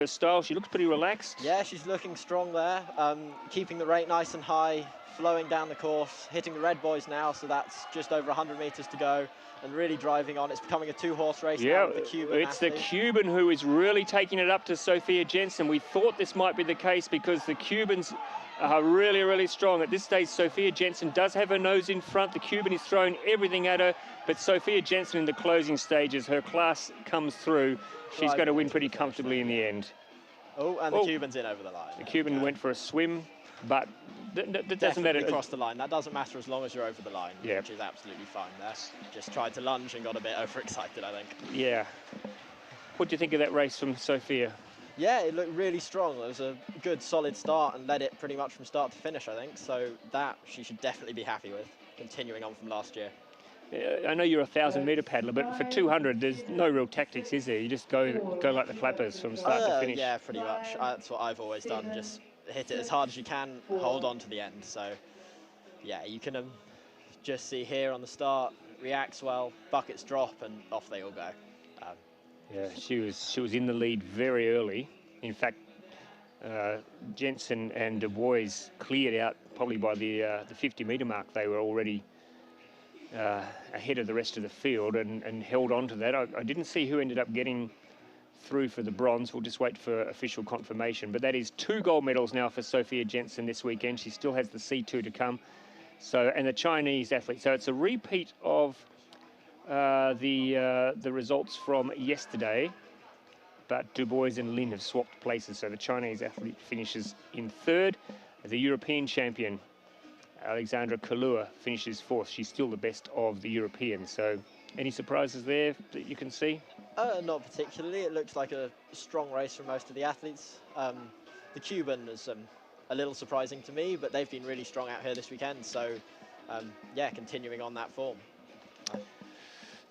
Her style, she looks pretty relaxed. Yeah, she's looking strong there, keeping the rate nice and high, flowing down the course, hitting the red buoys now, so that's just over 100 meters to go, and really driving on. It's becoming a two-horse race now with the Cuban it's athlete. the Cuban who is really taking it up to Sophia Jensen. We thought this might be the case because the Cubans are really, really strong. At this stage, Sophia Jensen does have her nose in front. The Cuban is throwing everything at her, but Sophia Jensen in the closing stages, her class comes through. She's going to win pretty comfortably in the end. Oh, and the Cuban's in over the line. The Cuban went for a swim, but that doesn't matter. Across the line. That doesn't matter as long as you're over the line, yeah, which is absolutely fine there. Just tried to lunge and got a bit overexcited, I think. Yeah. What do you think of that race from Sophia? Yeah, it looked really strong. It was a good, solid start and led it pretty much from start to finish, I think. So that she should definitely be happy with, continuing on from last year. I know you're a 1,000-meter paddler, but for 200, there's no real tactics, is there? You just go like the flappers from start to finish. Yeah, pretty much. That's what I've always done. Just hit it as hard as you can, hold on to the end. So, yeah, you can just see here on the start, reacts well, buckets drop, and off they all go. Yeah, she was in the lead very early. In fact, Jensen and Du Bois cleared out probably by the 50-meter mark. They were already ahead of the rest of the field and held on to that. I didn't see who ended up getting through for the bronze. We'll just wait for official confirmation. But that is 2 gold medals now for Sophia Jensen this weekend. She still has the C2 to come. So, and the Chinese athlete. So it's a repeat of the results from yesterday. But Du Bois and Lin have swapped places. So the Chinese athlete finishes in 3rd. The European champion, Alexandra Kalua, finishes 4th. She's still the best of the Europeans. So any surprises there that you can see? Not particularly. It looks like a strong race for most of the athletes. The Cuban is a little surprising to me, but they've been really strong out here this weekend. So, yeah, continuing on that form.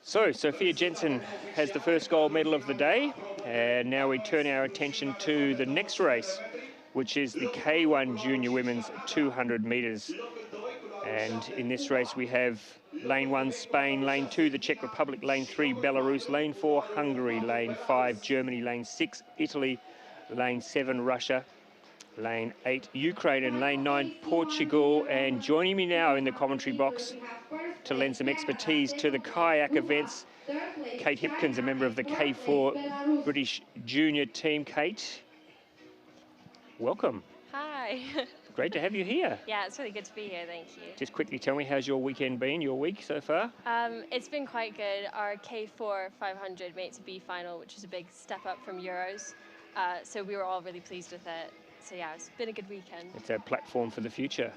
So Sophia Jensen has the first gold medal of the day. And now we turn our attention to the next race, which is the K1 Junior Women's 200 metres. And in this race we have lane 1 Spain, lane 2 the Czech Republic, lane 3 Belarus, lane 4 Hungary, lane 5 Germany, lane 6 Italy, lane 7 Russia, lane 8 Ukraine, and lane 9 Portugal. And joining me now in the commentary box to lend some expertise to the kayak events, Kate Hipkins, a member of the K4 British junior team. Kate, welcome. Hi. Great to have you here. Yeah, it's really good to be here, thank you. Just quickly tell me, how's your weekend been, your week so far? It's been quite good. Our K4 500 made it to B final, which is a big step up from Euros. So we were all really pleased with it. So yeah, it's been a good weekend. It's a platform for the future.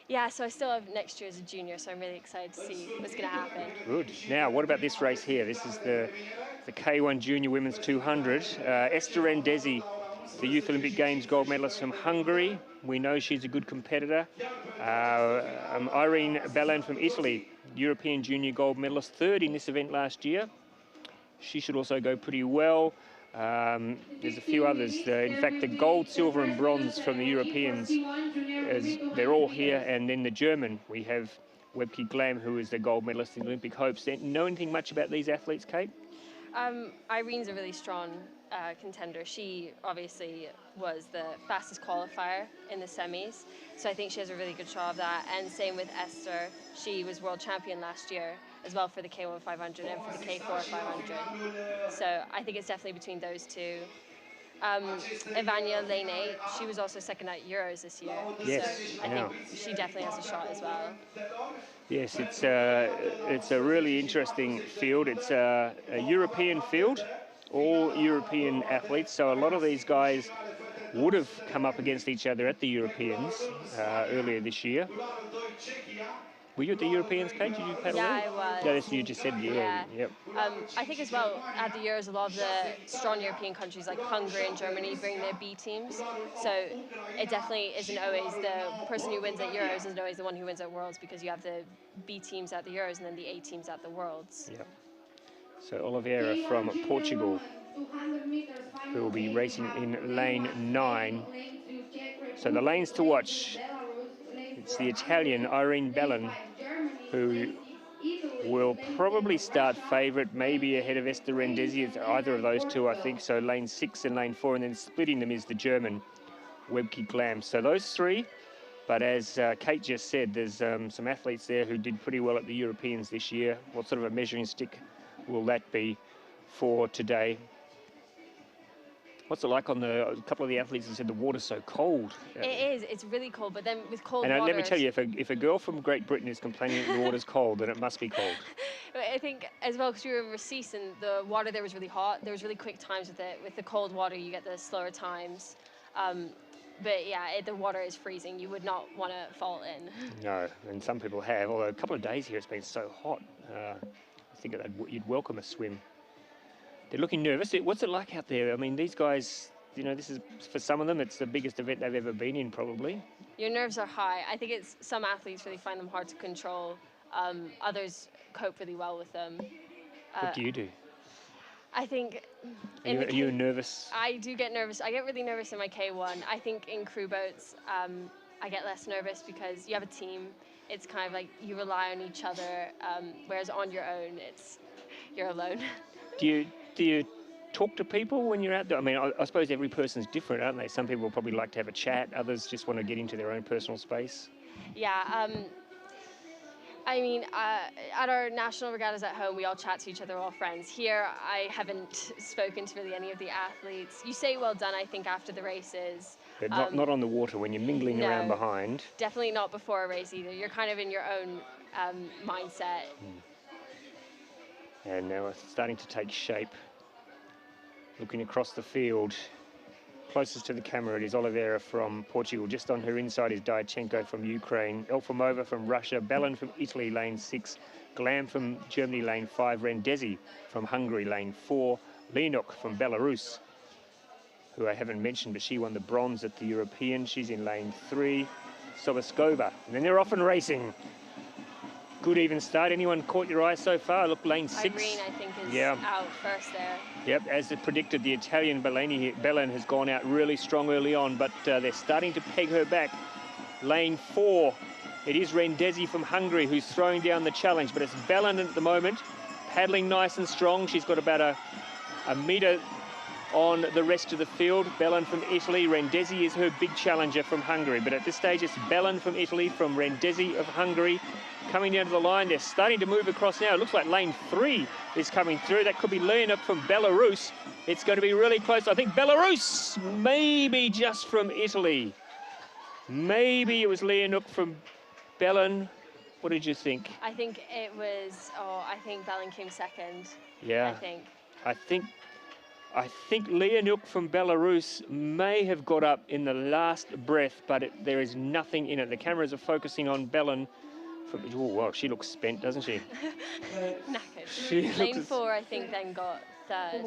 Yeah, so I still have next year as a junior, so I'm really excited to see what's going to happen. Good. Now, what about this race here? This is the K1 Junior Women's 200. Esther Rendezi, the Youth Olympic Games gold medalist from Hungary. We know she's a good competitor. Irene Ballan from Italy, European Junior gold medalist, 3rd in this event last year. She should also go pretty well. There's a few others. In fact, the gold, silver and bronze from the Europeans, they're all here. And then the German, we have Webke Glam, who is the gold medalist in Olympic Hopes. Know anything much about these athletes, Kate? Irene's a really strong contender. She obviously was the fastest qualifier in the semis, so I think she has a really good shot of that. And same with Esther. She was world champion last year as well for the K1 500 and for the K4 500. So I think it's definitely between those two. Ivania lane 8, she was also 2nd at Euros this year. Yes, so I think she definitely has a shot as well. Yes, it's a really interesting field. It's a European field, all European athletes. So a lot of these guys would have come up against each other at the Europeans earlier this year. Were you at the Europeans, Kate? Did you paddle Yeah, there? I was. Yeah, that's what you just said. Yeah. Yep. I think as well, at the Euros, a lot of the strong European countries like Hungary and Germany bring their B teams. So it definitely isn't always the person who wins at Euros isn't always the one who wins at Worlds, because you have the B teams at the Euros and then the A teams at the Worlds. Yep. So Oliveira from Portugal, who will be racing in lane 9. So the lanes to watch. It's the Italian Irene Ballan, who will probably start favourite, maybe ahead of Esther Rendesi. It's either of those two, I think. So lane 6 and lane 4, and then splitting them is the German Webke Glam. So those three. But as Kate just said, there's some athletes there who did pretty well at the Europeans this year. What sort of a measuring stick will that be for today? What's it like on a couple of the athletes that said the water's so cold? It is. It's really cold, but then with cold and water... let me tell you, if a girl from Great Britain is complaining that the water's cold, then it must be cold. I think as well, because we were in Recife and the water there was really hot. There was really quick times with it. With the cold water, you get the slower times. But yeah, the water is freezing. You would not want to fall in. No, and some people have. Although a couple of days here it's been so hot. I think that you'd welcome a swim. They're looking nervous. What's it like out there? I mean, these guys, you know, this is, for some of them, it's the biggest event they've ever been in, probably. Your nerves are high. I think it's some athletes really find them hard to control. Others cope really well with them. What do you do? I think... Are you nervous? I do get nervous. I get really nervous in my K1. I think in crew boats, I get less nervous because you have a team. It's kind of like you rely on each other, whereas on your own, you're alone. Do you talk to people when you're out there? I mean, I suppose every person's different, aren't they? Some people will probably like to have a chat. Others just want to get into their own personal space. Yeah. I mean, at our national regattas at home, we all chat to each other, we're all friends. Here, I haven't spoken to really any of the athletes. You say well done, I think, after the races. But not on the water when you're mingling around behind. Definitely not before a race either. You're kind of in your own mindset. And now it's starting to take shape. Looking across the field, closest to the camera it is Oliveira from Portugal. Just on her inside is Diachenko from Ukraine, Elfimova from Russia, Bellin from Italy, lane 6, Glam from Germany, lane 5, Rendesi from Hungary, lane 4, Leonuk from Belarus, who I haven't mentioned, but she won the bronze at the European. She's in lane 3, Soboskova. And then they're off and racing. Good even start. Anyone caught your eye so far? Look, lane 6. Irene, I think, is out first there. Yep, as it predicted, the Italian Bellin has gone out really strong early on, but they're starting to peg her back. Lane 4, it is Rendesi from Hungary who's throwing down the challenge, but it's Bellin at the moment, paddling nice and strong. She's got about a metre on the rest of the field. Bellin from Italy, Rendesi is her big challenger from Hungary, but at this stage it's Bellin from Italy from Rendesi of Hungary. Coming down to the line, they're starting to move across now. It looks like lane 3 is coming through. That could be Leonuk from Belarus. It's going to be really close. I think Belarus, maybe just from Italy. Maybe it was Leonuk from Bellin. What did you think? I think it was, I think Bellin came second. Yeah. I think Leonuk from Belarus may have got up in the last breath, but there is nothing in it. The cameras are focusing on Bellin. Oh, wow, she looks spent, doesn't she? Knackered. Lane 4, I think, then got third.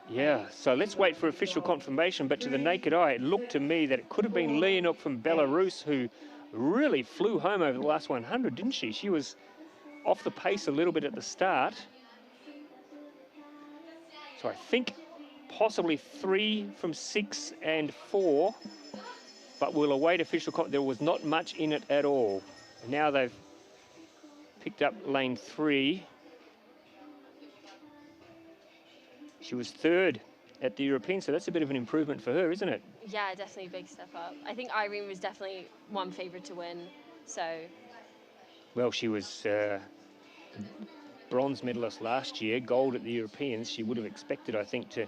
Yeah, so let's wait for official confirmation, but to the naked eye, it looked to me that it could have been Leonuk from Belarus, who really flew home over the last 100, didn't she? She was off the pace a little bit at the start. So I think possibly 3 from 6 and 4, but we'll await official confirmation. There was not much in it at all. Now they've picked up lane 3. She was third at the European, so that's a bit of an improvement for her, isn't it? Yeah, definitely a big step up. I think Irene was definitely one favourite to win, so... Well, she was bronze medalist last year, gold at the Europeans. She would have expected, I think, to...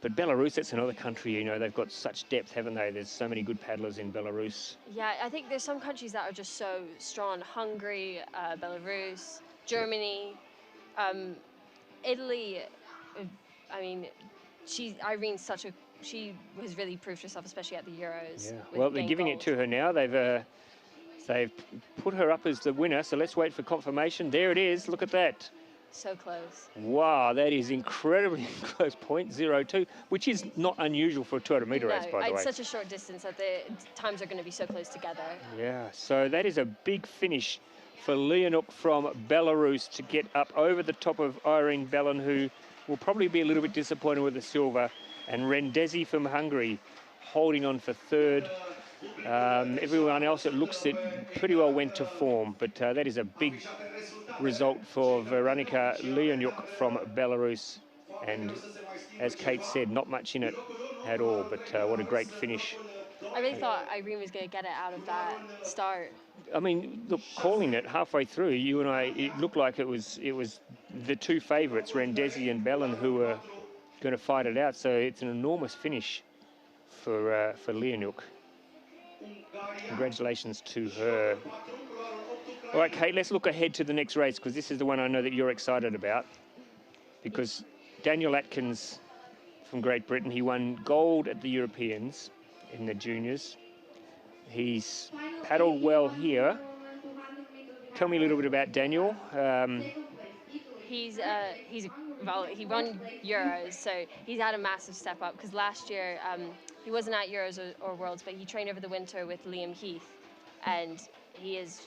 But Belarus, that's another country, you know, they've got such depth, haven't they? There's so many good paddlers in Belarus. Yeah, I think there's some countries that are just so strong. Hungary, Belarus, Germany, Italy. I mean, Irene's she has really proved herself, especially at the Euros. Yeah, well, they're giving it to her now. They've put her up as the winner, so let's wait for confirmation. There it is, look at that. So close. Wow, that is incredibly close, 0.02, which is not unusual for a 200-metre race, by the way. It's such a short distance that the times are going to be so close together. Yeah, so that is a big finish for Leonuk from Belarus to get up over the top of Irene Bellin, who will probably be a little bit disappointed with the silver, and Rendesi from Hungary holding on for third. Everyone else, it looks it pretty well went to form, but that is a big result for Veronika Leonyuk from Belarus. And as Kate said, not much in it at all, but what a great finish. I really thought Irene was going to get it out of that start. I mean, look, calling it halfway through, you and I, it looked like it was the two favourites, Rendesi and Bellin, who were going to fight it out. So it's an enormous finish for Leonyuk. Congratulations to her. All right, Kate, let's look ahead to the next race, because this is the one I know that you're excited about. Because Daniel Atkins from Great Britain, he won gold at the Europeans in the juniors. He's paddled well here. Tell me a little bit about Daniel. He won Euros, so he's had a massive step up, because last year he wasn't at Euros or Worlds, but he trained over the winter with Liam Heath, and he is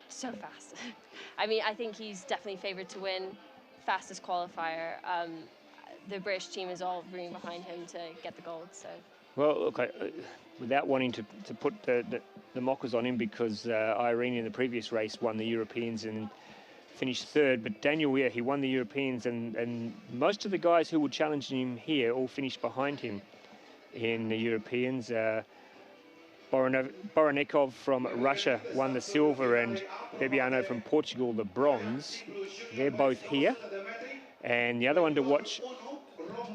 so fast. I mean, I think he's definitely favoured to win, fastest qualifier. The British team is all rooting behind him to get the gold. So. Well, look, without wanting to put the mockers on him, because Irene in the previous race won the Europeans and finished third, but Daniel, yeah, he won the Europeans, and most of the guys who were challenging him here all finished behind him in the Europeans. Boronikov from Russia won the silver, and Bebiano from Portugal the bronze. They're both here. And the other one to watch,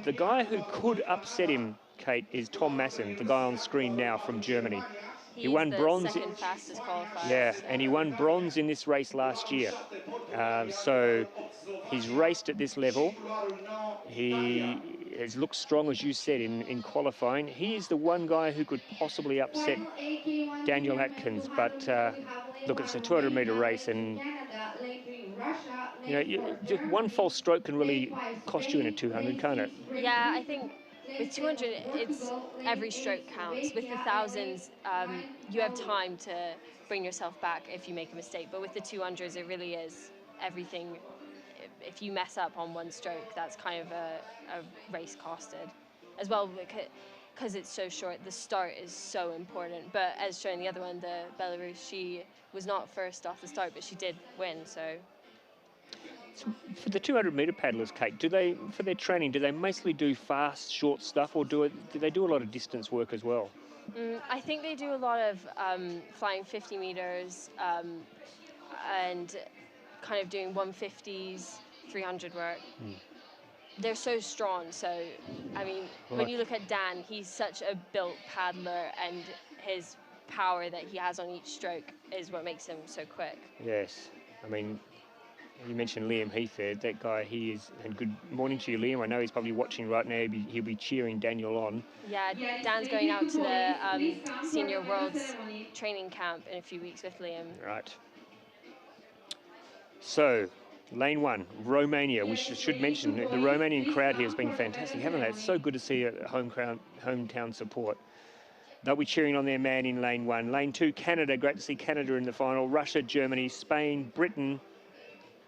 the guy who could upset him, Kate, is Tom Masson, the guy on screen now from Germany. He won bronze. Second fastest qualifier. Yeah, and he won bronze in this race last year. So he's raced at this level. He has looked strong, as you said, in qualifying. He is the one guy who could possibly upset Daniel Atkins. But look, it's a 200-metre race, and just one false stroke can really cost you in a 200, can't it? Yeah, I think with 200, it's every stroke counts. With the thousands, you have time to bring yourself back if you make a mistake. But with the 200s, it really is everything. If you mess up on one stroke, that's kind of a race costed. As well, because it's so short, the start is so important. But as shown the other one, the Belarus, she was not first off the start, but she did win, so... For the 200-metre paddlers, Kate, do they, for their training, do they mostly do fast, short stuff, or do they do a lot of distance work as well? I think they do a lot of flying 50 metres and kind of doing 150s, 300 work. They're so strong, so, I mean, when you look at Dan, he's such a built paddler, and his power that he has on each stroke is what makes him so quick. Yes, I mean... You mentioned Liam Heath there. That guy, he is. And good morning to you, Liam. I know he's probably watching right now. He'll be cheering Daniel on. Yeah, Dan's going out to the Senior Worlds training camp in a few weeks with Liam. Right. So, lane one, Romania. We should mention the Romanian crowd here has been fantastic, haven't they? It's so good to see a hometown support. They'll be cheering on their man in lane one. Lane two, Canada. Great to see Canada in the final. Russia, Germany, Spain, Britain,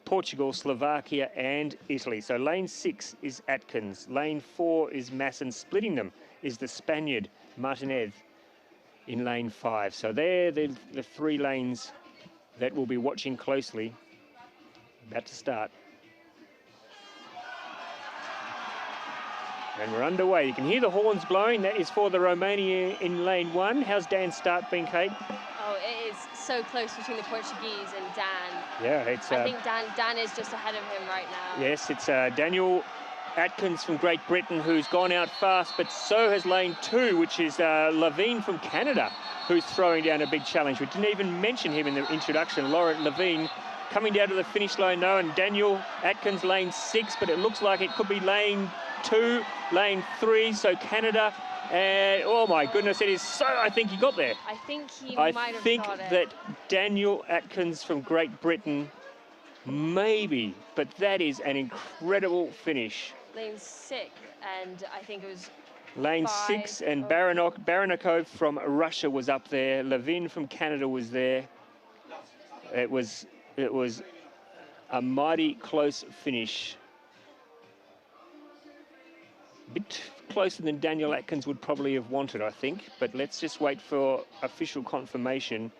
Portugal, Slovakia and Italy. So lane 6 is Atkins. Lane 4 is Masson. Splitting them is the Spaniard, Martinez, in lane 5. So they're the three lanes that we'll be watching closely. About to start. And we're underway. You can hear the horns blowing. That is for the Romania in lane 1. How's Dan's start been, Kate? Oh, it is so close between the Portuguese and Dan. Yeah, it's... I think Dan is just ahead of him right now. Yes, it's Daniel Atkins from Great Britain who's gone out fast, but so has lane 2, which is Levine from Canada, who's throwing down a big challenge. We didn't even mention him in the introduction. Laurent Levine coming down to the finish line now, and Daniel Atkins lane 6, but it looks like it could be lane 2, lane 3, so Canada... oh my goodness, it is so... I think he got there. I think he might have got it. I think that Daniel Atkins from Great Britain, maybe, but that is an incredible finish. Lane 6, and I think it was... Lane 6, and Baranikov from Russia was up there. Levine from Canada was there. It was a mighty close finish. A bit closer than Daniel Atkins would probably have wanted, I think. But let's just wait for official confirmation.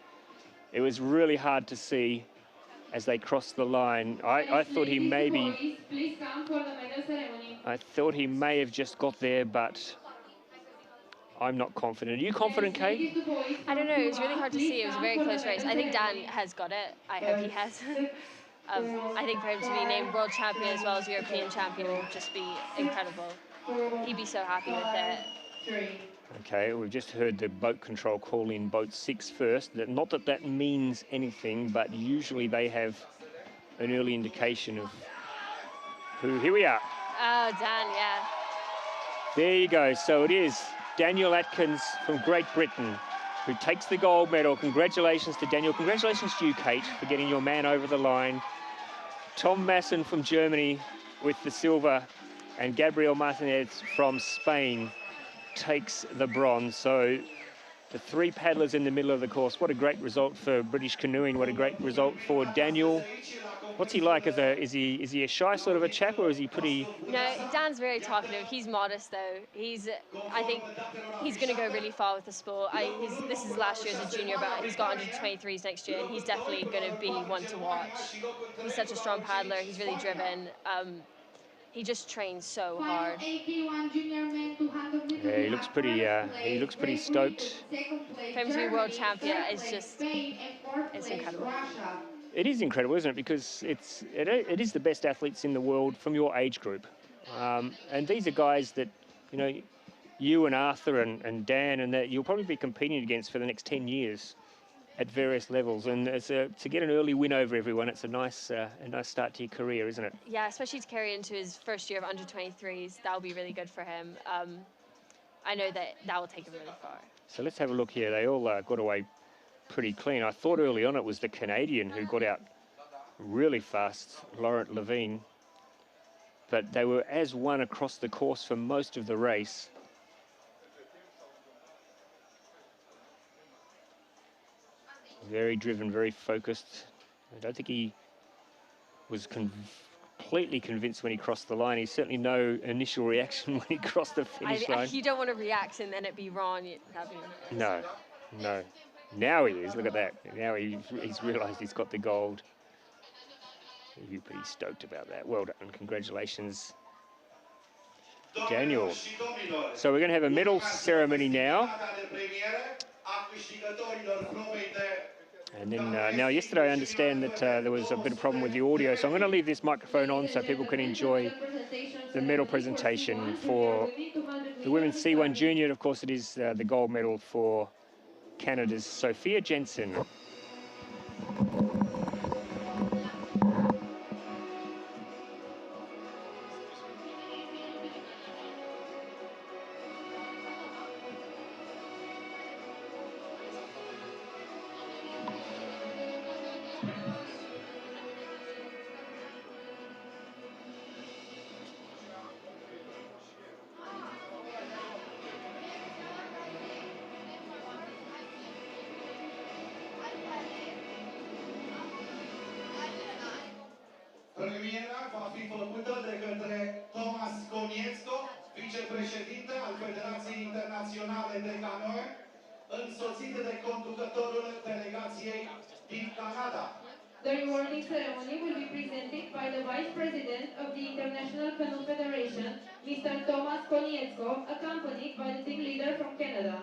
It was really hard to see as they crossed the line. I thought he maybe... I thought he may have just got there, but I'm not confident. Are you confident, Kate? I don't know. It was really hard to see. It was a very close race. I think Dan has got it. I hope he has. I think for him to be named world champion as well as European champion would just be incredible. He'd be so happy with it. Okay, we've just heard the boat control call in boat 6 first. Not that that means anything, but usually they have an early indication of who. Here we are. Oh, Dan, yeah. There you go. So it is Daniel Atkins from Great Britain who takes the gold medal. Congratulations to Daniel. Congratulations to you, Kate, for getting your man over the line. Tom Masson from Germany with the silver, and Gabriel Martinez from Spain takes the bronze. So the 3 paddlers in the middle of the course. What a great result for British canoeing. What a great result for Daniel. What's he like? Is he a shy sort of a chap, or is he pretty... No, Dan's very talkative. He's modest, though. I think he's going to go really far with the sport. This is last year as a junior, but he's got under 23s next year, and he's definitely going to be one to watch. He's such a strong paddler. He's really driven. He just trains so hard. Yeah, he looks pretty stoked. For him to be world champion, it's incredible. It is incredible, isn't it? Because it is the best athletes in the world from your age group. And these are guys that, you know, you and Arthur and Dan and that you'll probably be competing against for the next 10 years at various levels. And to get an early win over everyone, it's a nice start to your career, isn't it? Yeah, especially to carry into his first year of under 23s. That'll be really good for him. I know that will take him really far. So let's have a look here. They all got away pretty clean. I thought early on it was the Canadian who got out really fast, Laurent Levine. But they were as one across the course for most of the race. Very driven, very focused. I don't think he was completely convinced when he crossed the line. He's certainly no initial reaction when he crossed the finish line. You don't want to react and then it be wrong. No. Now he is. Look at that. Now he's realised he's got the gold. He'll be pretty stoked about that. Well done. Congratulations, Daniel. So we're going to have a medal ceremony now. And then now yesterday I understand that there was a bit of problem with the audio, so I'm going to leave this microphone on so people can enjoy the medal presentation for the women's C1 junior. Of course, it is the gold medal for Canada's Sophia Jensen. Premiera va fi făcută de către Thomas Konietzko, vicepreședinte al Federației Internaționale de Canoe, însoțit de conducătorul delegației din Canada. The rewarding ceremony will be presented by the Vice President of the International Canoe Federation, Mr. Thomas Konietzko, accompanied by the team leader from Canada.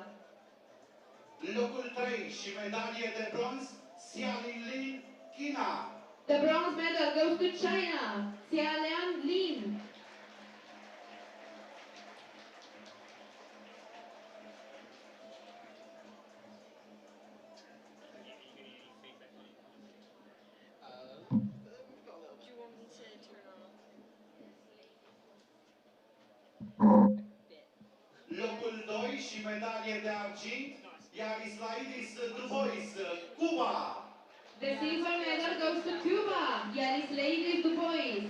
Locul 3 și medalie de bronz, Xiaolin China. The bronze medal goes to China, Xiaolian Lin. Locul 2 și medalie de argint, iar Islaidis Dubois, Cuba. The silver medal goes to Cuba, Yarislaidis Dubois.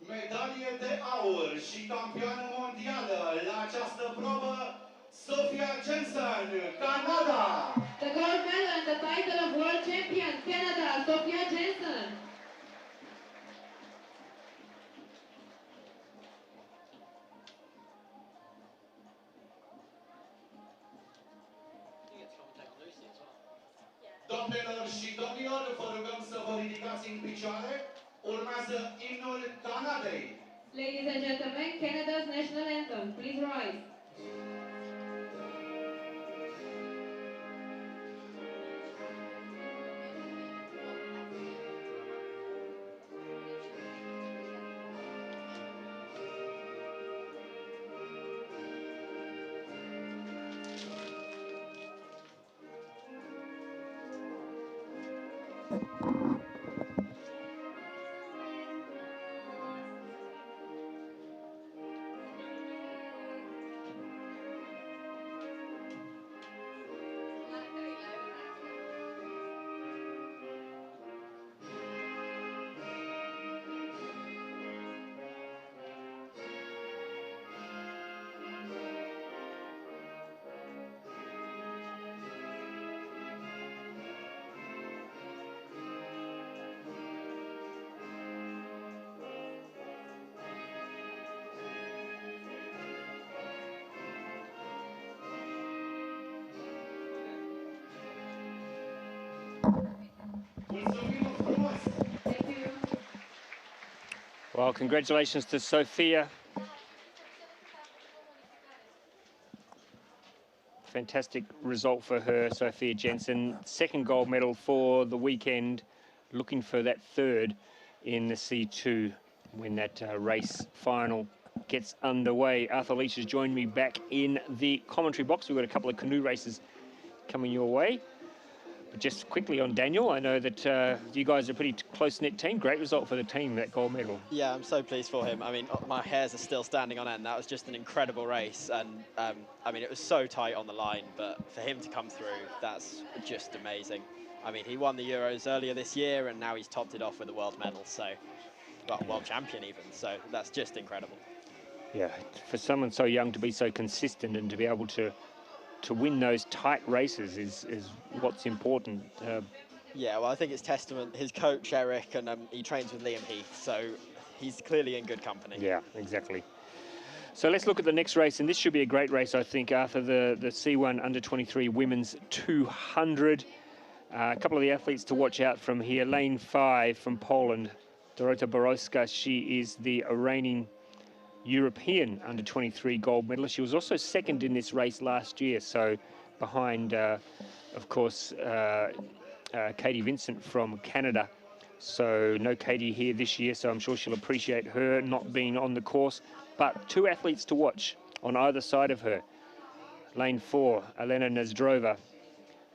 Medalie de aur și campioană mondială la această probă, Sophia Jensen, Canada. The gold medal and the title of world champion, Canada, Sophia Jensen. Doamnelor și domnilor, vă rugăm să vă ridicați în picioare. Urmează imnul Canadei. Ladies and gentlemen, Canada's national anthem. Please rise. Well, congratulations to Sophia. Fantastic result for her, Sophia Jensen. Second gold medal for the weekend, looking for that third in the C2 when that race final gets underway. Arthur Leach has joined me back in the commentary box. We've got a couple of canoe races coming your way. But just quickly on Daniel, I know that you guys are a pretty close-knit team. Great result for the team, that gold medal. Yeah, I'm so pleased for him. I mean, my hairs are still standing on end. That was just an incredible race. And, I mean, it was so tight on the line. But for him to come through, that's just amazing. I mean, he won the Euros earlier this year, and now he's topped it off with a world medal. So, well, world champion even. So that's just incredible. Yeah, for someone so young to be so consistent and to be able to win those tight races is what's important. Yeah, well, I think it's testament. His coach, Eric, and he trains with Liam Heath, so he's clearly in good company. Yeah, exactly. So let's look at the next race, and this should be a great race, I think, Arthur, the C1 Under-23 Women's 200. A couple of the athletes to watch out from here. Lane 5 from Poland, Dorota Borowska. She is the reigning European Under-23 gold medalist. She was also second in this race last year, so behind, of course, Katie Vincent from Canada. So no Katie here this year, so I'm sure she'll appreciate her not being on the course. But two athletes to watch on either side of her. Lane 4, Elena Nezdrova,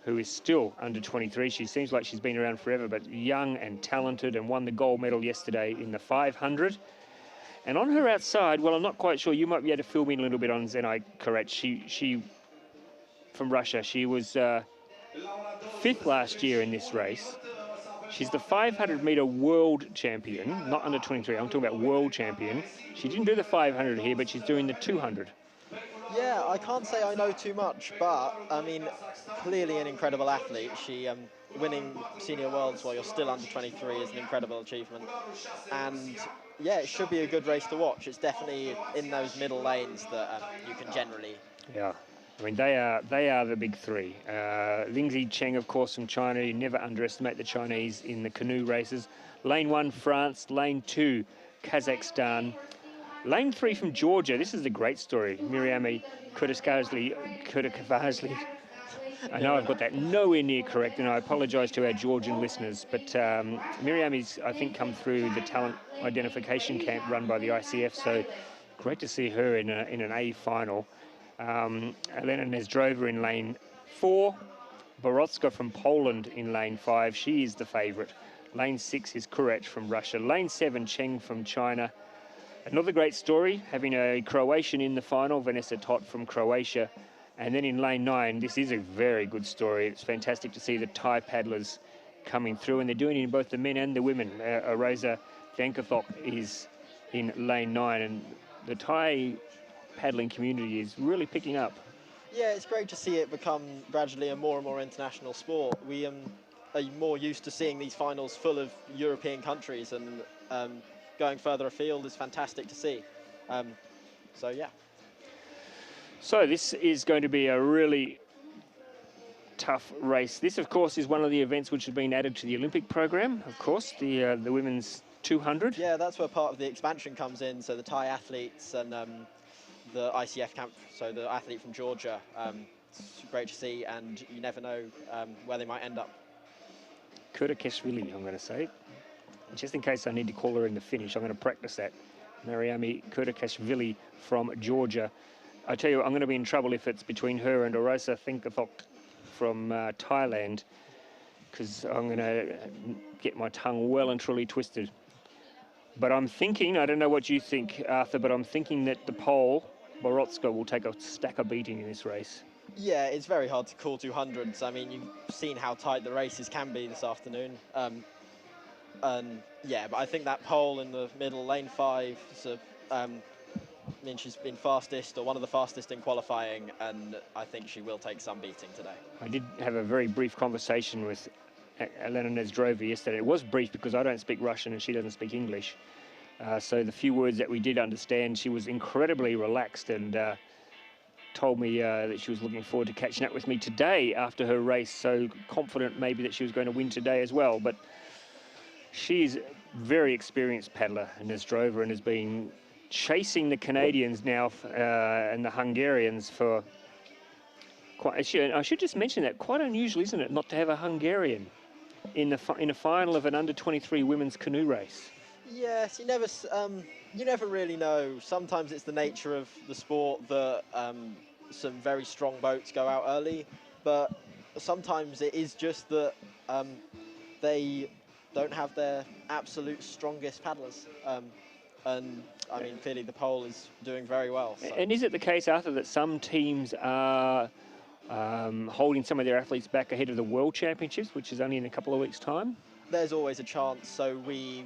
who is still under-23. She seems like she's been around forever, but young and talented, and won the gold medal yesterday in the 500. And on her outside, well, I'm not quite sure. You might be able to fill me in a little bit on Zenai Koret. She from Russia. She was 5th last year in this race. She's the 500-meter world champion, not under-23. I'm talking about world champion. She didn't do the 500 here, but she's doing the 200. Yeah, I can't say I know too much, but, I mean, clearly an incredible athlete. She winning senior worlds while you're still under 23 is an incredible achievement. And yeah, it should be a good race to watch. It's definitely in those middle lanes that you can generally. Yeah, I mean they are the big three. Lingzi Cheng, of course, from China. You never underestimate the Chinese in the canoe races. Lane 1, France. Lane 2, Kazakhstan. Lane 3 from Georgia. This is a great story. Miriami Kurtakavazli. I know I've got that nowhere near correct, and I apologise to our Georgian listeners, but Miriami's, I think, come through the talent identification camp run by the ICF, so great to see her in an A final. Elena Nezdrova in lane 4, Borowska from Poland in lane 5. She is the favourite. Lane 6 is Kuret from Russia. Lane 7, Cheng from China. Another great story, having a Croatian in the final, Vanessa Tot from Croatia. And then in lane 9, this is a very good story. It's fantastic to see the Thai paddlers coming through, and they're doing it in both the men and the women. Areza Thankathok is in lane 9, and the Thai paddling community is really picking up. Yeah, it's great to see it become gradually a more and more international sport. We are more used to seeing these finals full of European countries, and going further afield is fantastic to see. So yeah. So this is going to be a really tough race. This, of course, is one of the events which has been added to the Olympic program, of course, the women's 200. Yeah, that's where part of the expansion comes in. So the Thai athletes and the ICF camp, so the athlete from Georgia. It's great to see, and you never know where they might end up. Kurtakeshvili, I'm going to say. Just in case I need to call her in the finish, I'm going to practice that. Mariami Kurtakeshvili from Georgia. I tell you, I'm going to be in trouble if it's between her and Orosa Thinkathok from Thailand, because I'm going to get my tongue well and truly twisted. But I'm thinking, I don't know what you think, Arthur, but I'm thinking that the Pole, Borotska, will take a stack of beating in this race. Yeah, it's very hard to call 200s. I mean, you've seen how tight the races can be this afternoon. And yeah, but I think that pole in the middle, lane 5, I mean, she's been fastest, or one of the fastest in qualifying, and I think she will take some beating today. I did have a very brief conversation with Elena Nezdrova yesterday. It was brief because I don't speak Russian and she doesn't speak English. So the few words that we did understand, she was incredibly relaxed and told me that she was looking forward to catching up with me today after her race, so confident maybe that she was going to win today as well. But she's a very experienced paddler, Nezdrova, and has been chasing the Canadians now and the Hungarians for quite. I should just mention that, quite unusual, isn't it, not to have a Hungarian in a final of an under-23 women's canoe race? Yes, you never really know. Sometimes it's the nature of the sport that some very strong boats go out early, but sometimes it is just that they don't have their absolute strongest paddlers. And I mean, clearly the pole is doing very well. So. And is it the case, Arthur, that some teams are holding some of their athletes back ahead of the World Championships, which is only in a couple of weeks' time? There's always a chance. So we,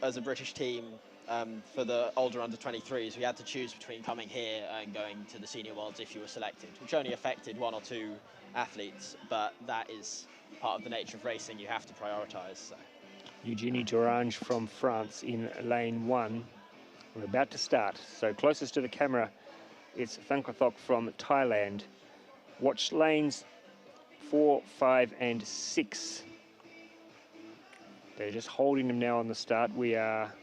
as a British team, for the older under-23s, we had to choose between coming here and going to the Senior Worlds if you were selected, which only affected 1 or 2 athletes, but that is part of the nature of racing. You have to prioritise. So. Eugenie Durange from France in lane 1. We're about to start. So closest to the camera, it's Thankathok from Thailand. Watch lanes 4, 5 and 6. They're just holding them now on the start. We are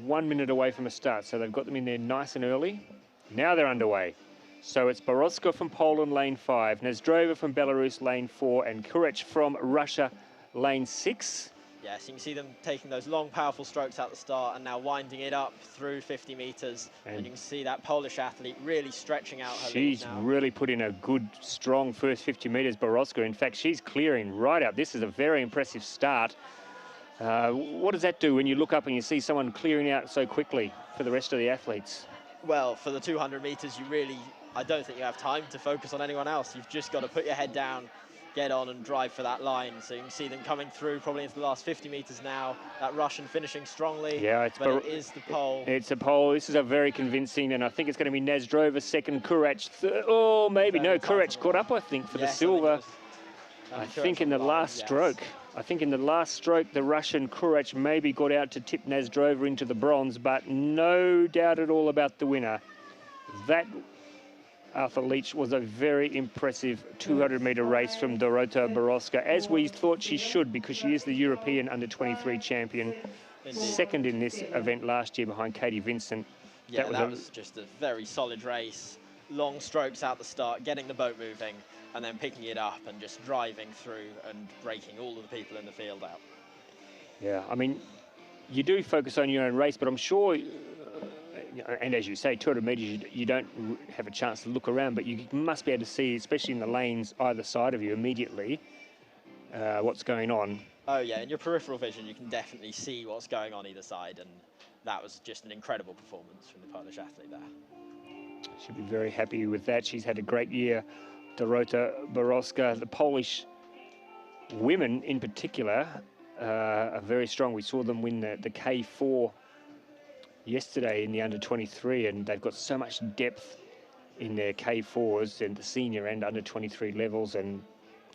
1 minute away from a start, so they've got them in there nice and early. Now they're underway. So it's Borotska from Poland, lane 5, Nezdrova from Belarus, lane 4, and Kurech from Russia, lane 6. Yes, you can see them taking those long, powerful strokes at the start and now winding it up through 50 metres. And you can see that Polish athlete really stretching out her lead now. She's really put in a good, strong first 50 metres, Borotska. In fact, she's clearing right out. This is a very impressive start. What does that do when you look up and you see someone clearing out so quickly for the rest of the athletes? Well, for the 200 metres, I don't think you have time to focus on anyone else. You've just got to put your head down, get on and drive for that line. So you can see them coming through probably into the last 50 metres now. That Russian finishing strongly. Yeah, it is the pole. It's a pole. This is a very convincing, and I think it's going to be Nezdrova second, Kurech third. Oh, maybe. No, Kurech caught up, I think, for the silver. I think in the last stroke. I think in the last stroke, the Russian Kurech maybe got out to tip Nezdrova into the bronze, but no doubt at all about the winner. That, Arthur Leach, was a very impressive 200-metre race from Dorota Borotska, as we thought she should, because she is the European under-23 champion, second in this event last year behind Katie Vincent. Yeah, that was just a very solid race. Long strokes out the start, getting the boat moving, and then picking it up and just driving through and breaking all of the people in the field out. Yeah, I mean, you do focus on your own race, but I'm sure, and as you say, 200 metres, you don't have a chance to look around, but you must be able to see, especially in the lanes either side of you immediately, what's going on. Oh yeah, in your peripheral vision, you can definitely see what's going on either side, and that was just an incredible performance from the Polish athlete there. She'll be very happy with that. She's had a great year, Dorota Borotska. The Polish women in particular are very strong. We saw them win the K4 yesterday in the under-23, and they've got so much depth in their K4s and the senior and under 23 levels, and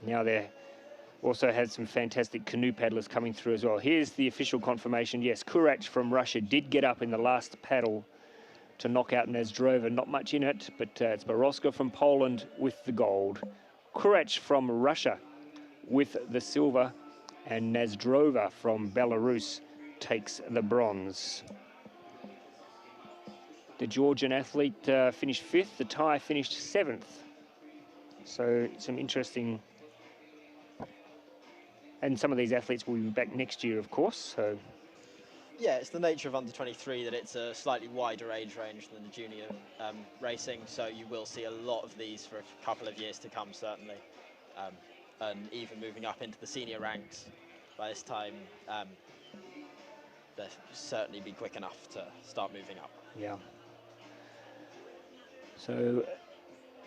now they're also had some fantastic canoe paddlers coming through as well. Here's the official confirmation. Yes, Kurach from Russia did get up in the last paddle to knock out Nazdrova. Not much in it, but it's Borowska from Poland with the gold. Kurach from Russia with the silver, and Nazdrova from Belarus takes the bronze. The Georgian athlete finished 5th, the Thai finished 7th. So some interesting, and some of these athletes will be back next year, of course. So yeah, it's the nature of under 23 that it's a slightly wider age range than the junior racing, so you will see a lot of these for a couple of years to come, certainly. And even moving up into the senior ranks by this time, they'll certainly be quick enough to start moving up. yeah. So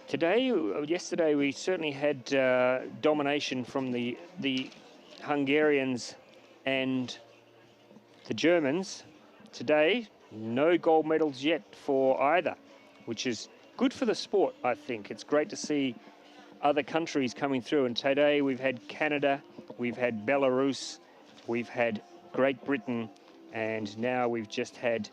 yesterday we certainly had domination from the Hungarians and the Germans. Today, no gold medals yet for either, which is good for the sport, I think. It's great to see other countries coming through, and today we've had Canada, we've had Belarus, we've had Great Britain, and now we've just had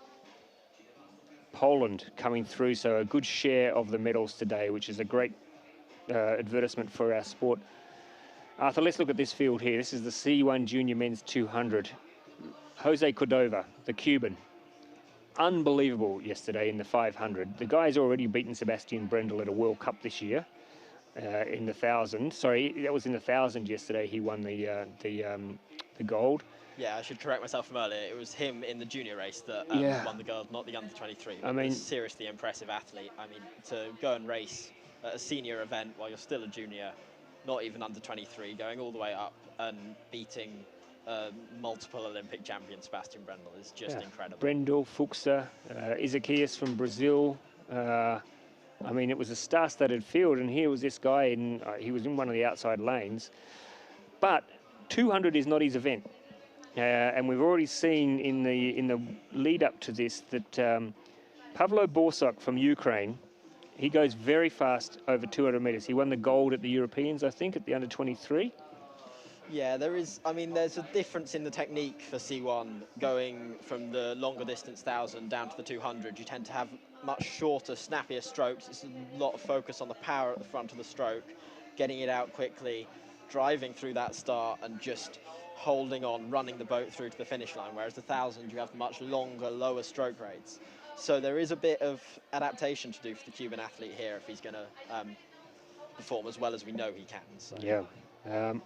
Poland coming through, so a good share of the medals today, which is a great advertisement for our sport. Arthur, let's look at this field here. This is the C1 Junior Men's 200. Jose Cordova, the Cuban, unbelievable yesterday in the 500. The guy's already beaten Sebastian Brendel at a World Cup this year in the 1,000. Sorry, that was in the 1,000 yesterday. He won the gold. Yeah, I should correct myself from earlier. It was him in the junior race that won the gold, not the under 23. I mean, a seriously impressive athlete. I mean, to go and race at a senior event while you're still a junior, not even under 23, going all the way up and beating multiple Olympic champion Sebastian Brendel is just incredible. Brendel, Fuchsa, Isaquias from Brazil. I mean, it was a star-studded field, and here was this guy, and he was in one of the outside lanes. But 200 is not his event. And we've already seen in the lead up to this that Pavlo Borsuk from Ukraine, he goes very fast over 200 meters. He won the gold at the Europeans, I think, at the under 23. Yeah, there's a difference in the technique for C1 going from the longer distance 1,000 down to the 200. You tend to have much shorter, snappier strokes. It's a lot of focus on the power at the front of the stroke, getting it out quickly, driving through that start and just holding on, running the boat through to the finish line, whereas the 1,000 you have much longer, lower stroke rates. So there is a bit of adaptation to do for the Cuban athlete here if he's going to perform as well as we know he can. So. Yeah.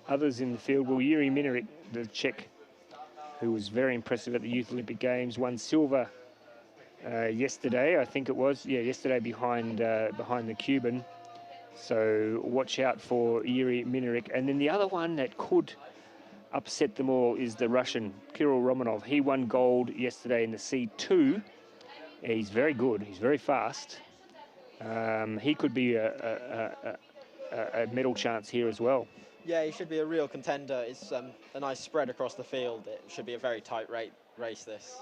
Others in the field, well, Yuri Minarik, the Czech, who was very impressive at the Youth Olympic Games, won silver yesterday, I think it was. Yeah, yesterday behind the Cuban. So watch out for Yuri Minarik. And then the other one that could upset them all is the Russian, Kirill Romanov. He won gold yesterday in the C2. He's very good. He's very fast. He could be a medal chance here as well. Yeah, he should be a real contender. It's a nice spread across the field. It should be a very tight race, this.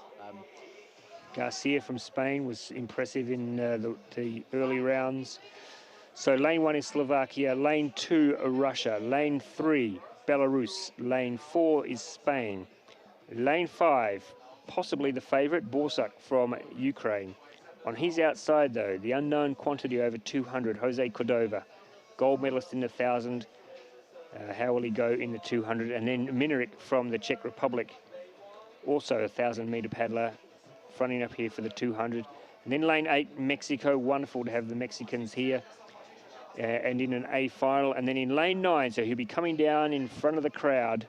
Garcia from Spain was impressive in the early rounds. So lane 1 is Slovakia, lane 2 Russia, lane 3 Belarus, lane 4 is Spain, lane 5 possibly the favourite Borsak from Ukraine. On his outside though, the unknown quantity over 200, Jose Cordova, gold medalist in the 1,000. How will he go in the 200? And then Minarik from the Czech Republic, also a 1,000-metre paddler, fronting up here for the 200. And then lane 8, Mexico, wonderful to have the Mexicans here. And in an A final. And then in lane 9, so he'll be coming down in front of the crowd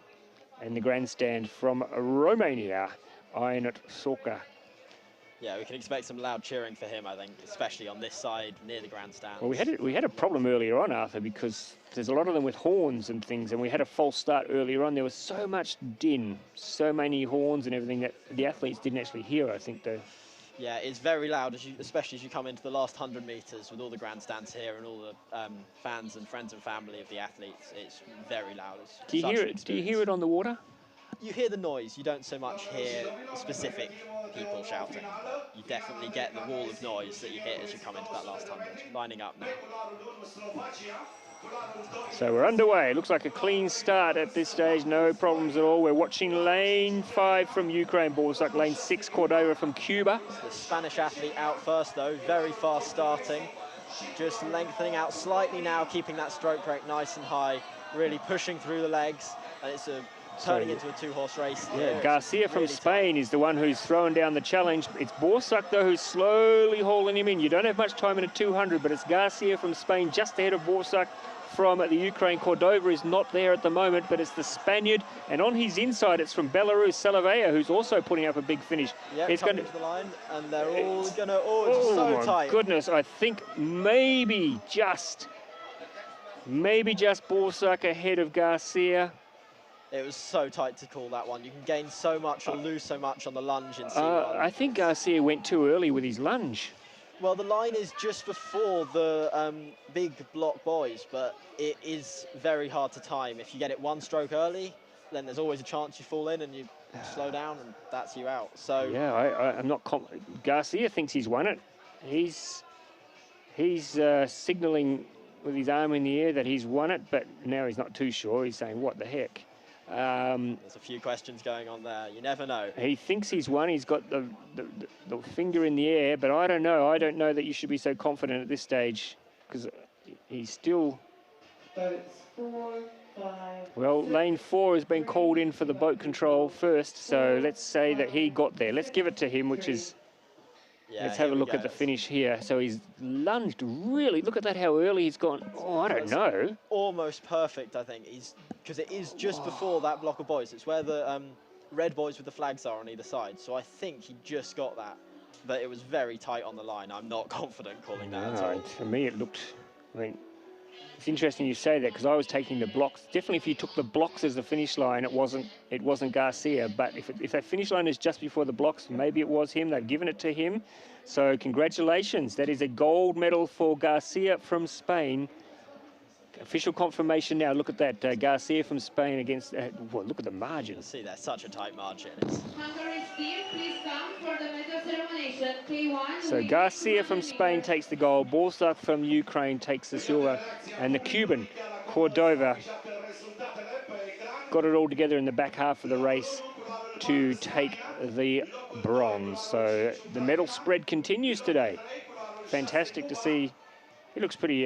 and the grandstand from Romania, Ionut Sorka. Yeah, we can expect some loud cheering for him, I think, especially on this side near the grandstand. Well, we had a problem earlier on, Arthur, because there's a lot of them with horns and things, and we had a false start earlier on. There was so much din, so many horns and everything that the athletes didn't actually hear, I think, though. Yeah, it's very loud, especially as you come into the last 100 metres with all the grandstands here and all the fans and friends and family of the athletes. It's very loud. Do you hear it on the water? You hear the noise, you don't so much hear specific people shouting. You definitely get the wall of noise that you hear as you come into that last 100. Lining up now. So we're underway. Looks like a clean start at this stage. No problems at all. We're watching lane 5 from Ukraine, Borsak, lane 6, Cordova from Cuba. The Spanish athlete out first, though. Very fast starting. Just lengthening out slightly now, keeping that stroke rate nice and high. Really pushing through the legs. And it's turning into a 2-horse race. Yeah, Garcia from Spain is the one who's throwing down the challenge. It's Borsak, though, who's slowly hauling him in. You don't have much time in a 200, but it's Garcia from Spain just ahead of Borsak from the Ukraine. Cordova is not there at the moment, but it's the Spaniard. And on his inside, it's from Belarus, Salavea, who's also putting up a big finish. Yeah, it's coming to the line, and they're all going to... Oh, it's so my tight. Goodness, I think maybe just Borsak ahead of Garcia. It was so tight to call that one. You can gain so much or lose so much on the lunge in C1. I think Garcia went too early with his lunge. Well, the line is just before the big block boys, but it is very hard to time. If you get it one stroke early, then there's always a chance you fall in and you slow down, and that's you out. So yeah, I'm not confident. Garcia thinks he's won it. He's signalling with his arm in the air that he's won it, but now he's not too sure. He's saying, what the heck? There's a few questions going on there. You never know. He thinks he's won. He's got the finger in the air, but I don't know. I don't know that you should be so confident at this stage, because he's still... Well, lane 4 has been called in for the boat control first, so let's say that he got there. Let's give it to him, which is... Yeah, let's have a look at the finish here. So he's lunged really. Look at that, how early he's gone. Oh, I don't know. Almost perfect, I think. Because it is just before that block of boys. It's where the red boys with the flags are on either side. So I think he just got that. But it was very tight on the line. I'm not confident calling that at all. To me, it looked... I mean, it's interesting you say that, because I was taking the blocks. Definitely, if you took the blocks as the finish line, it wasn't Garcia. But if that finish line is just before the blocks, maybe it was him. They've given it to him. So congratulations. That is a gold medal for Garcia from Spain. Official confirmation now. Look at that. Garcia from Spain against... well, look at the margin. You see, there's such a tight margin. Hungary team, please come for the medal ceremony. K1. So Garcia from Spain takes the gold. Borsak from Ukraine takes the silver. And the Cuban, Cordova, got it all together in the back half of the race to take the bronze. So the medal spread continues today. Fantastic to see. He looks pretty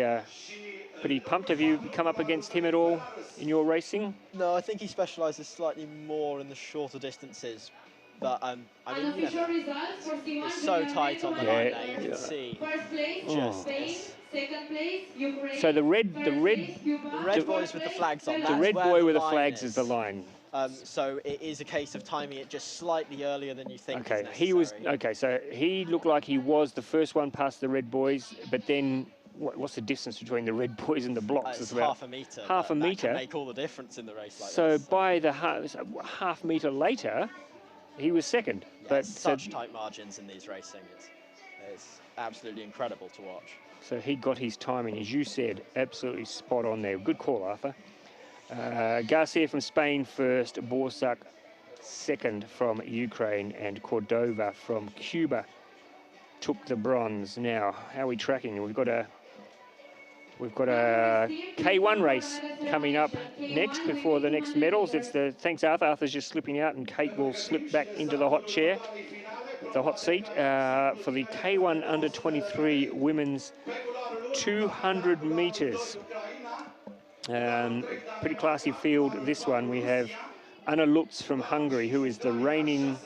pumped. Have you come up against him at all in your racing? No, I think he specialises slightly more in the shorter distances. But I mean, Unofficial results for C1. it's so tight on the line now. You can see. First place, Spain. Second place, Ukraine. So the red boys with the flags on. The red boy with the flags is the line. So it is a case of timing it just slightly earlier than you think. Okay, so he looked like he was the first one past the red boys, but then what's the distance between the red boys and the blocks as well? Half a metre. Half a metre. That can make all the difference in the race like so this. By the half metre later, he was second. Yeah, but such tight margins in these racing. It's absolutely incredible to watch. So he got his timing, as you said, absolutely spot on there. Good call, Arthur. Garcia from Spain first, Borsak second from Ukraine, and Cordova from Cuba took the bronze. Now, how are we tracking? We've got a K1 race coming up next before the next medals. Thanks, Arthur. Arthur's just slipping out, and Kate will slip back into the hot chair, the hot seat, for the K1 under 23 women's 200 metres. Pretty classy field, this one. We have Anna Lutz from Hungary, who is the reigning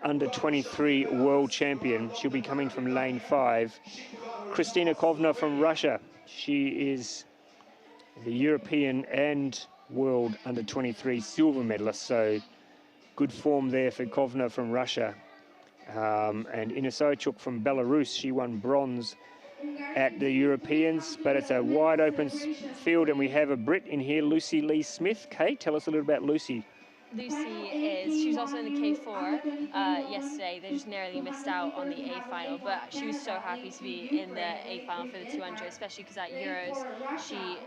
under 23 world champion. She'll be coming from lane 5. Kristina Kovna from Russia. She is the European and world under 23 silver medalist, so good form there for Kovna from Russia. And Ina Sochuk from Belarus, she won bronze at the Europeans, but it's a wide open field, and we have a Brit in here, Lucy Lee Smith. Kate, tell us a little about Lucy. Lucy she was also in the K4 yesterday. They just narrowly missed out on the A final, but she was so happy to be in the A final for the 200, especially because at Euros she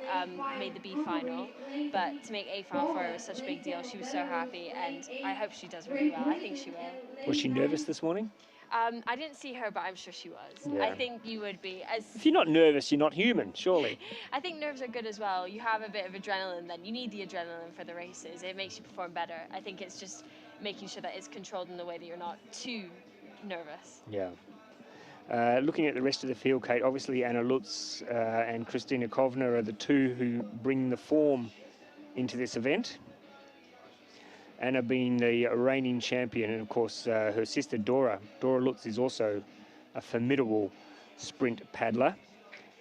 made the B final, but to make A final for her was such a big deal. She was so happy, and I hope she does really well. I think she will. Was she nervous this morning? I didn't see her, but I'm sure she was. Yeah. I think you would be. If you're not nervous, you're not human, surely. I think nerves are good as well. You have a bit of adrenaline then. You need the adrenaline for the races. It makes you perform better. I think it's just making sure that it's controlled in the way that you're not too nervous. Yeah. Looking at the rest of the field, Kate, obviously Anna Lutz and Kristina Kovna are the two who bring the form into this event. Anna being the reigning champion, and of course her sister Dora Lutz is also a formidable sprint paddler.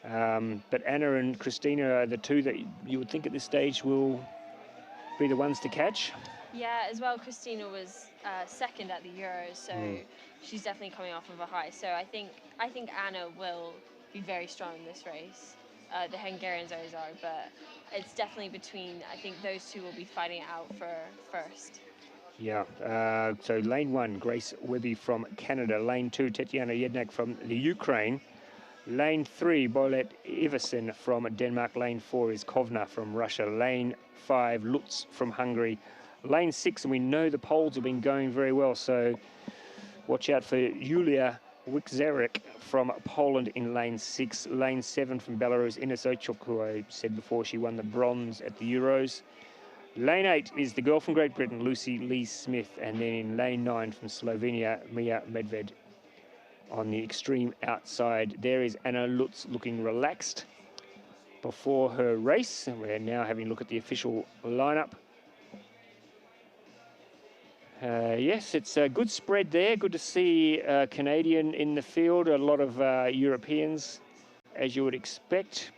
But Anna and Kristina are the two that you would think at this stage will be the ones to catch. Yeah, as well, Kristina was second at the Euros, so she's definitely coming off of a high. So I think Anna will be very strong in this race. The Hungarians always are, but it's definitely between, I think those two will be fighting it out for first. Yeah, so lane 1, Grace Webby from Canada. Lane 2, Tetiana Jednak from the Ukraine. Lane 3, Bolet Iversen from Denmark. Lane 4 is Kovna from Russia. Lane 5, Lutz from Hungary. Lane 6, and we know the Poles have been going very well, so watch out for Julia Wikzerek from Poland in lane 6. Lane 7 from Belarus, Ines Ochuk, who I said before she won the bronze at the Euros. Lane 8 is the girl from Great Britain, Lucy Lee Smith, and then in lane 9 from Slovenia, Mia Medved. On the extreme outside, there is Anna Lutz looking relaxed before her race, and we're now having a look at the official lineup. Yes, it's a good spread there. Good to see a Canadian in the field, a lot of Europeans, as you would expect.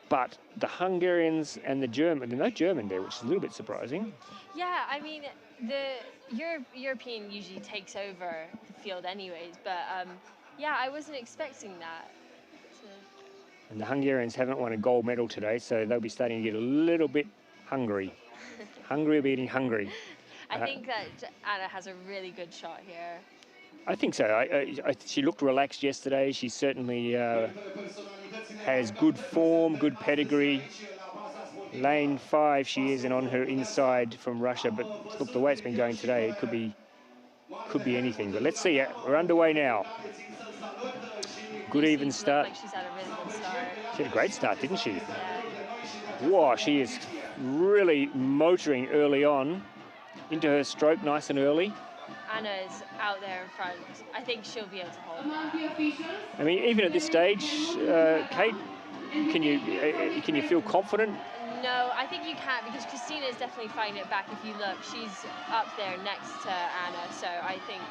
But the Hungarians and the German, there's no German there, which is a little bit surprising. Yeah, I mean, the European usually takes over the field anyways, but yeah, I wasn't expecting that. And the Hungarians haven't won a gold medal today, so they'll be starting to get a little bit hungry. Hungry beating hungry. I think that Anna has a really good shot here. I think so. She looked relaxed yesterday. She certainly has good form, good pedigree. Lane 5 she is, and on her inside from Russia. But look, the way it's been going today, it could be anything. But let's see. We're underway now. Good even start. Like she's had a really good start. She had a great start, didn't she? Yeah. Wow, she is really motoring early on into her stroke, nice and early. Anna's out there in front. I think she'll be able to hold. I mean, even at this stage, Kate, can you feel confident? No, I think you can't, because Kristina is definitely fighting it back. If you look, she's up there next to Anna, so I think.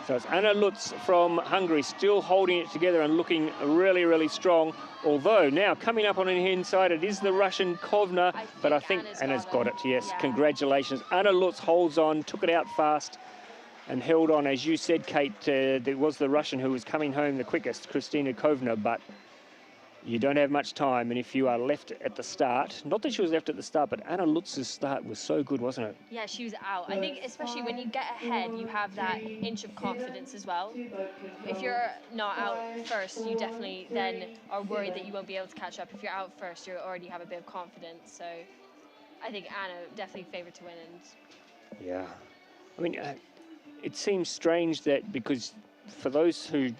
So it's Anna Lutz from Hungary, still holding it together and looking really, really strong. Although now coming up on the inside, it is the Russian Kovna, but I think Anna's got it. Yes, yeah. Congratulations. Anna Lutz holds on, took it out fast and held on. As you said, Kate, there was the Russian who was coming home the quickest, Kristina Kovna, but you don't have much time, and if you are left at the start, not that she was left at the start, but Anna Lutz's start was so good, wasn't it? Yeah, she was out. I think especially when you get ahead, you have that inch of confidence as well. If you're not out first, you definitely then are worried that you won't be able to catch up. If you're out first, you already have a bit of confidence. So I think Anna definitely favoured to win. And yeah. I mean, it seems strange that, because for those who...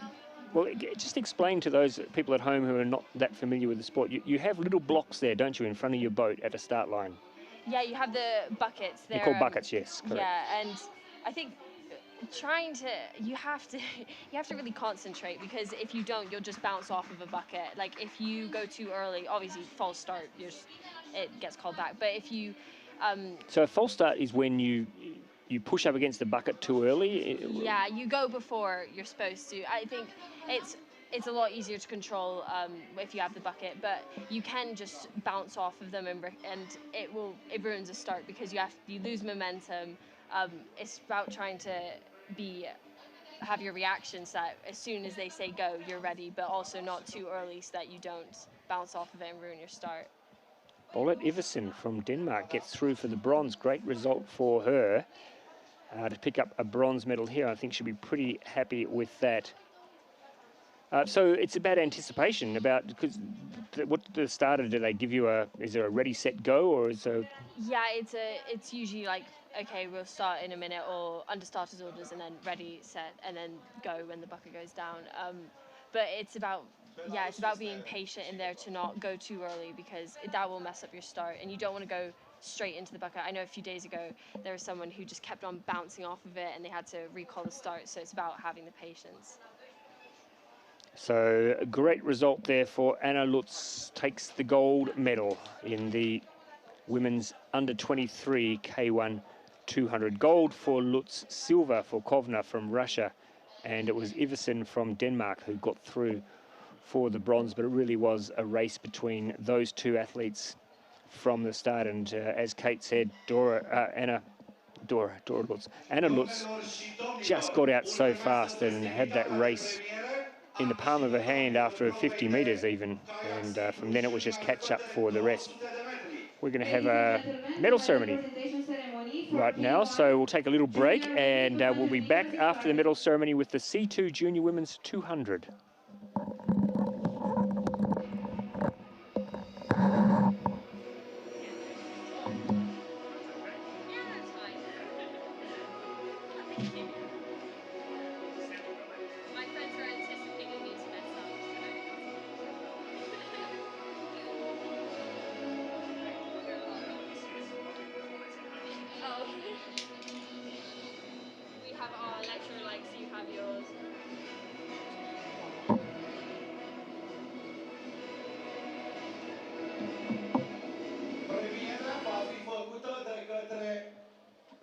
Well, just explain to those people at home who are not that familiar with the sport. You have little blocks there, don't you, in front of your boat at a start line? Yeah, you have the buckets there. They're called buckets, yes. Correct. Yeah, and I think you have to really concentrate, because if you don't, you'll just bounce off of a bucket. Like if you go too early, obviously false start, it gets called back. But if you so a false start is when you push up against the bucket too early? Yeah, you go before you're supposed to. I think it's a lot easier to control if you have the bucket, but you can just bounce off of them and it ruins a start, because you lose momentum. It's about trying to have your reactions that as soon as they say go, you're ready, but also not too early so that you don't bounce off of it and ruin your start. Bolette Iversen from Denmark gets through for the bronze. Great result for her to pick up a bronze medal here. I think she'll be pretty happy with that. So it's about anticipation, because what the starter, do they give you is there a ready, set, go, or is there... Yeah, it's usually like, okay, we'll start in a minute, or under starters orders, and then ready, set, and then go when the bucket goes down. But it's about being patient in there to not go too early, because that will mess up your start, and you don't want to go straight into the bucket. I know a few days ago there was someone who just kept on bouncing off of it, and they had to recall the start. So it's about having the patience. So a great result there for Anna Lutz, takes the gold medal in the women's under-23 K1 200. Gold for Lutz, silver for Kovna from Russia, and it was Iversen from Denmark who got through for the bronze, but it really was a race between those two athletes from the start. And as Kate said, Anna Lutz just got out so fast and had that race in the palm of her hand after 50 metres even, and from then it was just catch up for the rest. We're going to have a medal ceremony right now, so we'll take a little break, and we'll be back after the medal ceremony with the C2 Junior Women's 200. We have our lecture, like, so you have yours. Premiera va fi făcută de către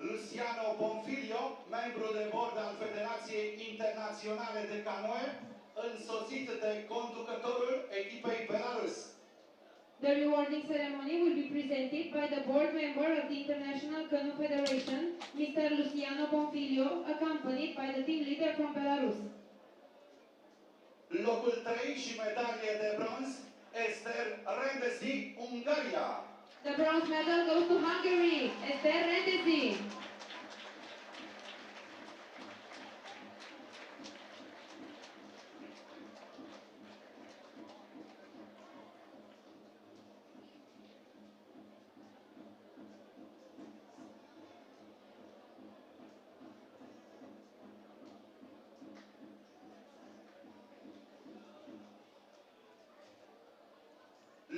Luciano Bonfiglio, membru de bord al Federației Internaționale de Canoe, însoțit de conducătorul echipei Belarus. The rewarding ceremony will be presented by the board member of the International Canoe Federation, Mr. Luciano Bonfiglio, accompanied by the team leader from Belarus. Locul 3 și medalie de bronz, Esther Rendesi, Ungaria. The bronze medal goes to Hungary, Esther Rendesi.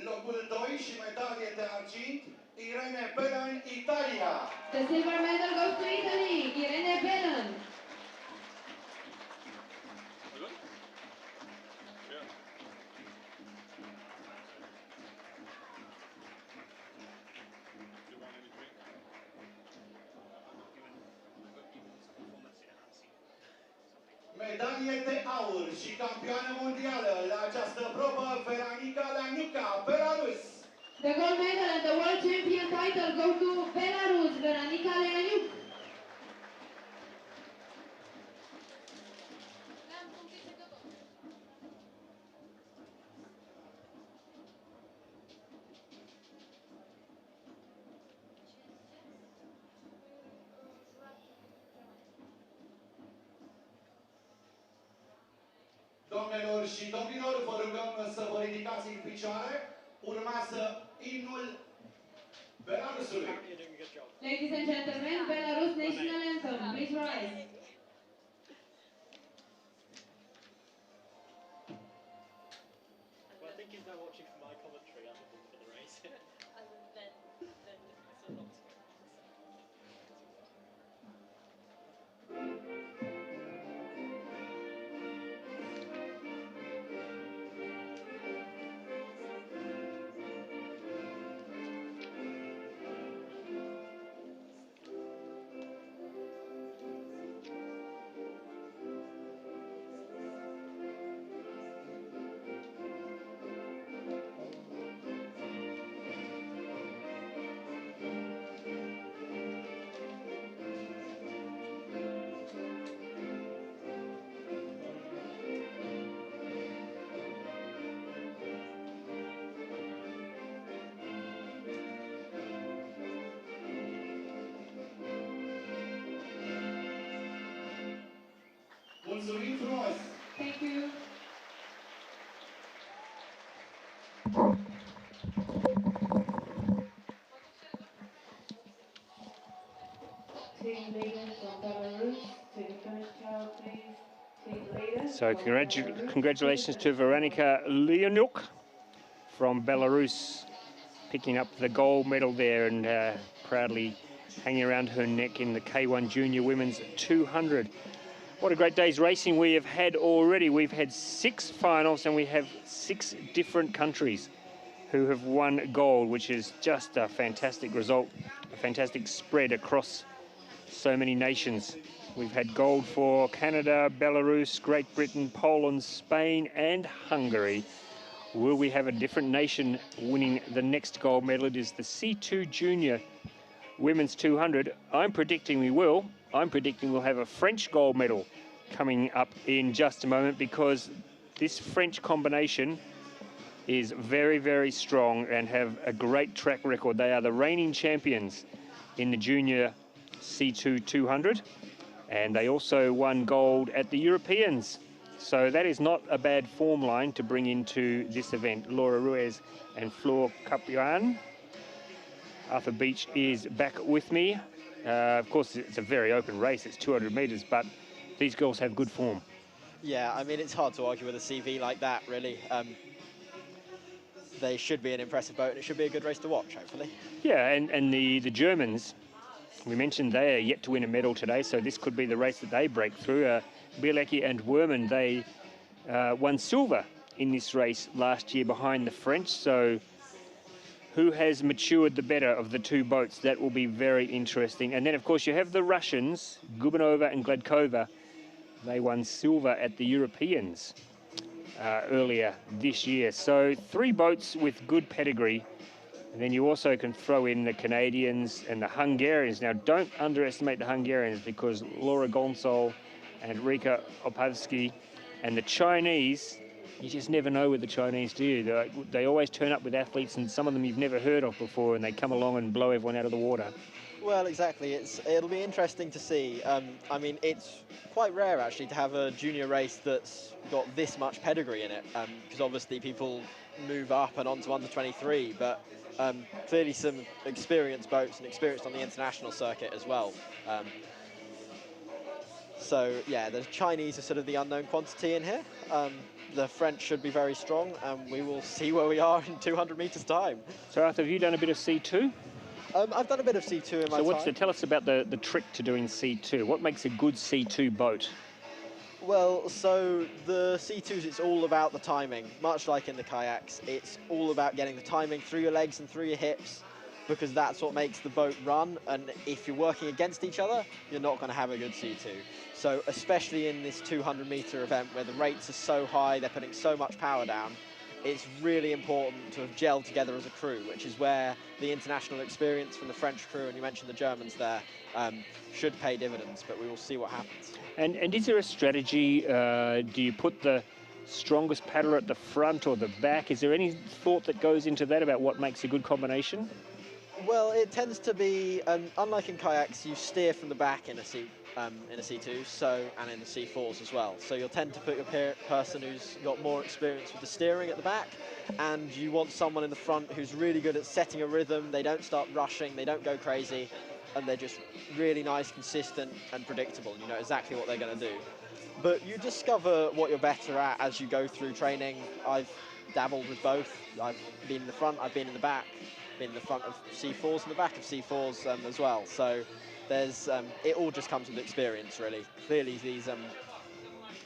Locul 2 și medalie de argint, Irene Belen, Italia. The silver medal goes to Italy, Irene Belen. Medalie de aur și campioană mondială la această probă, Veronica Laniuca, Belarus. The gold medal and the world champion title go to Belarus, Veronica Leaniuk. Domnilor și domnilor, vă rugăm să vă ridicați în picioare. Urmează imnul Belarusului. Ladies and gentlemen, Belarus national anthem, please rise. Well, I think he's now watching for my commentary other than for the race. Then it's a lot. Mulțumim frumos! Thank you. Team leader from Belarus to the finish tower, please. Team leader. So congratulations to Veronika Leonuk from Belarus, picking up the gold medal there and proudly hanging around her neck in the K1 Junior Women's 200. What a great day's racing we have had already. We've had 6 finals and we have 6 different countries who have won gold, which is just a fantastic result, a fantastic spread across so many nations. We've had gold for Canada, Belarus, Great Britain, Poland, Spain and Hungary. Will we have a different nation winning the next gold medal? It is the C2 Junior Women's 200. I'm predicting we will. I'm predicting we'll have a French gold medal coming up in just a moment, because this French combination is very, very strong and have a great track record. They are the reigning champions in the Junior C2 200, and they also won gold at the Europeans. So that is not a bad form line to bring into this event. Laura Ruiz and Flor Capuan. Arthur Beach is back with me. Of course, it's a very open race. It's 200 metres, but these girls have good form. Yeah, I mean, it's hard to argue with a CV like that, really. They should be an impressive boat, and it should be a good race to watch, hopefully. Yeah, and the Germans, we mentioned they are yet to win a medal today, so this could be the race that they break through. Bielecki and Werman, they won silver in this race last year behind the French, so who has matured the better of the 2 boats? That will be very interesting. And then, of course, you have the Russians, Gubanova and Gladkova. They won silver at the Europeans earlier this year. So 3 boats with good pedigree. And then you also can throw in the Canadians and the Hungarians. Now, don't underestimate the Hungarians, because Laura Gonsol and Rika Opavsky and the Chinese, you just never know with the Chinese, do you? They always turn up with athletes, and some of them you've never heard of before, and they come along and blow everyone out of the water. Well, exactly. It'll be interesting to see. I mean, it's quite rare, actually, to have a junior race that's got this much pedigree in it, because obviously people move up and on to under 23, but clearly some experienced boats and experienced on the international circuit as well. So, yeah, the Chinese are sort of the unknown quantity in here. The French should be very strong, and we will see where we are in 200 metres time. So, Arthur, have you done a bit of C2? I've done a bit of C2 in my time. So tell us about the trick to doing C2. What makes a good C2 boat? Well, so the C2s, it's all about the timing. Much like in the kayaks, it's all about getting the timing through your legs and through your hips, because that's what makes the boat run. And if you're working against each other, you're not going to have a good C2. So especially in this 200-metre event where the rates are so high, they're putting so much power down, it's really important to have gelled together as a crew, which is where the international experience from the French crew, and you mentioned the Germans there, should pay dividends, but we will see what happens. And is there a strategy? Do you put the strongest paddler at the front or the back? Is there any thought that goes into that about what makes a good combination? Well, it tends to be, unlike in kayaks, you steer from the back in a C2, and in the C4s as well. So you'll tend to put your person who's got more experience with the steering at the back, and you want someone in the front who's really good at setting a rhythm. They don't start rushing, they don't go crazy, and they're just really nice, consistent, and predictable, and you know exactly what they're going to do. But you discover what you're better at as you go through training. I've dabbled with both. I've been in the front, I've been in the back, been in the front of C4s and the back of C4s as well. So there's it all just comes with experience, really. Clearly these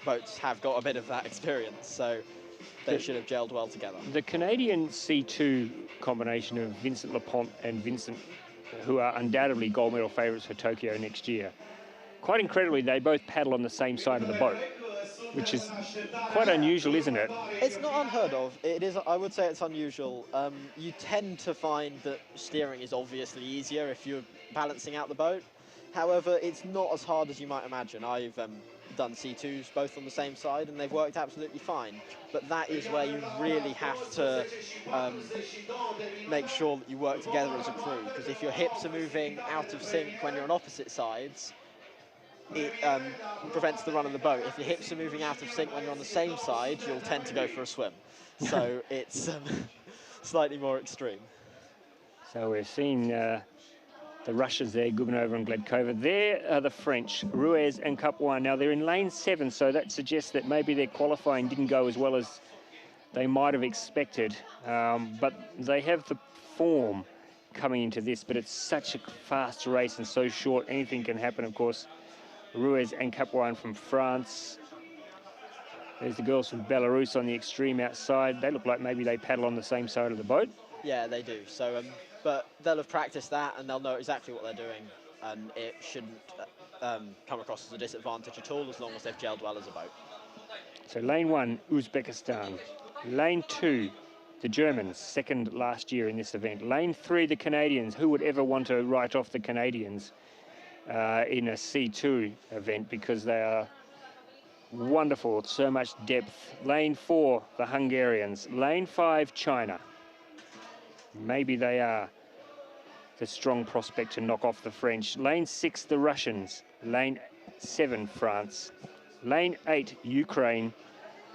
boats have got a bit of that experience, so they should have gelled well together. The Canadian C2 combination of Vincent Lepont and Vincent, who are undoubtedly gold medal favourites for Tokyo next year, quite incredibly, they both paddle on the same side of the boat, which is quite unusual, isn't it? It's not unheard of. It is. I would say it's unusual. You tend to find that steering is obviously easier if you're balancing out the boat. However, it's not as hard as you might imagine. I've done C2s both on the same side, and they've worked absolutely fine. But that is where you really have to make sure that you work together as a crew, because if your hips are moving out of sync when you're on opposite sides, it prevents the run of the boat. If your hips are moving out of sync when you're on the same side, you'll tend to go for a swim. So it's slightly more extreme. So we're seeing the Russians there, Gubanova and Gledkova. There are the French, Ruiz and K1. Now they're in lane 7, so that suggests that maybe their qualifying didn't go as well as they might have expected. But they have the form coming into this, but it's such a fast race and so short. Anything can happen, of course. Ruiz and K1 from France. There's the girls from Belarus on the extreme outside. They look like maybe they paddle on the same side of the boat. Yeah, they do. So, but they'll have practiced that and they'll know exactly what they're doing, and it shouldn't come across as a disadvantage at all as long as they've gelled well as a boat. So lane 1, Uzbekistan. Lane 2, the Germans, second last year in this event. Lane 3, the Canadians. Who would ever want to write off the Canadians in a C2 event, because they are wonderful, so much depth. Lane 4, the Hungarians. Lane 5, China. Maybe they are the strong prospect to knock off the French. Lane 6, the Russians. Lane 7, France. Lane 8, Ukraine.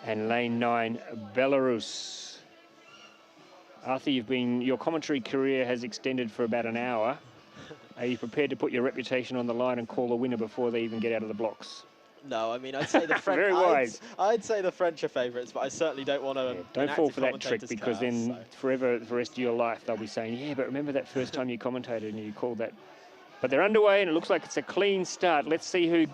And lane 9, Belarus. Arthur, your commentary career has extended for about an hour. Are you prepared to put your reputation on the line and call the winner before they even get out of the blocks? No, I mean, I'd say the French. Very wise. I'd say the French are favourites, but I certainly don't want to. Yeah, don't fall for that trick, because then forever, the rest of your life, they'll be saying, yeah, but remember that first time you commentated and you called that. But they're underway and it looks like it's a clean start. Let's see who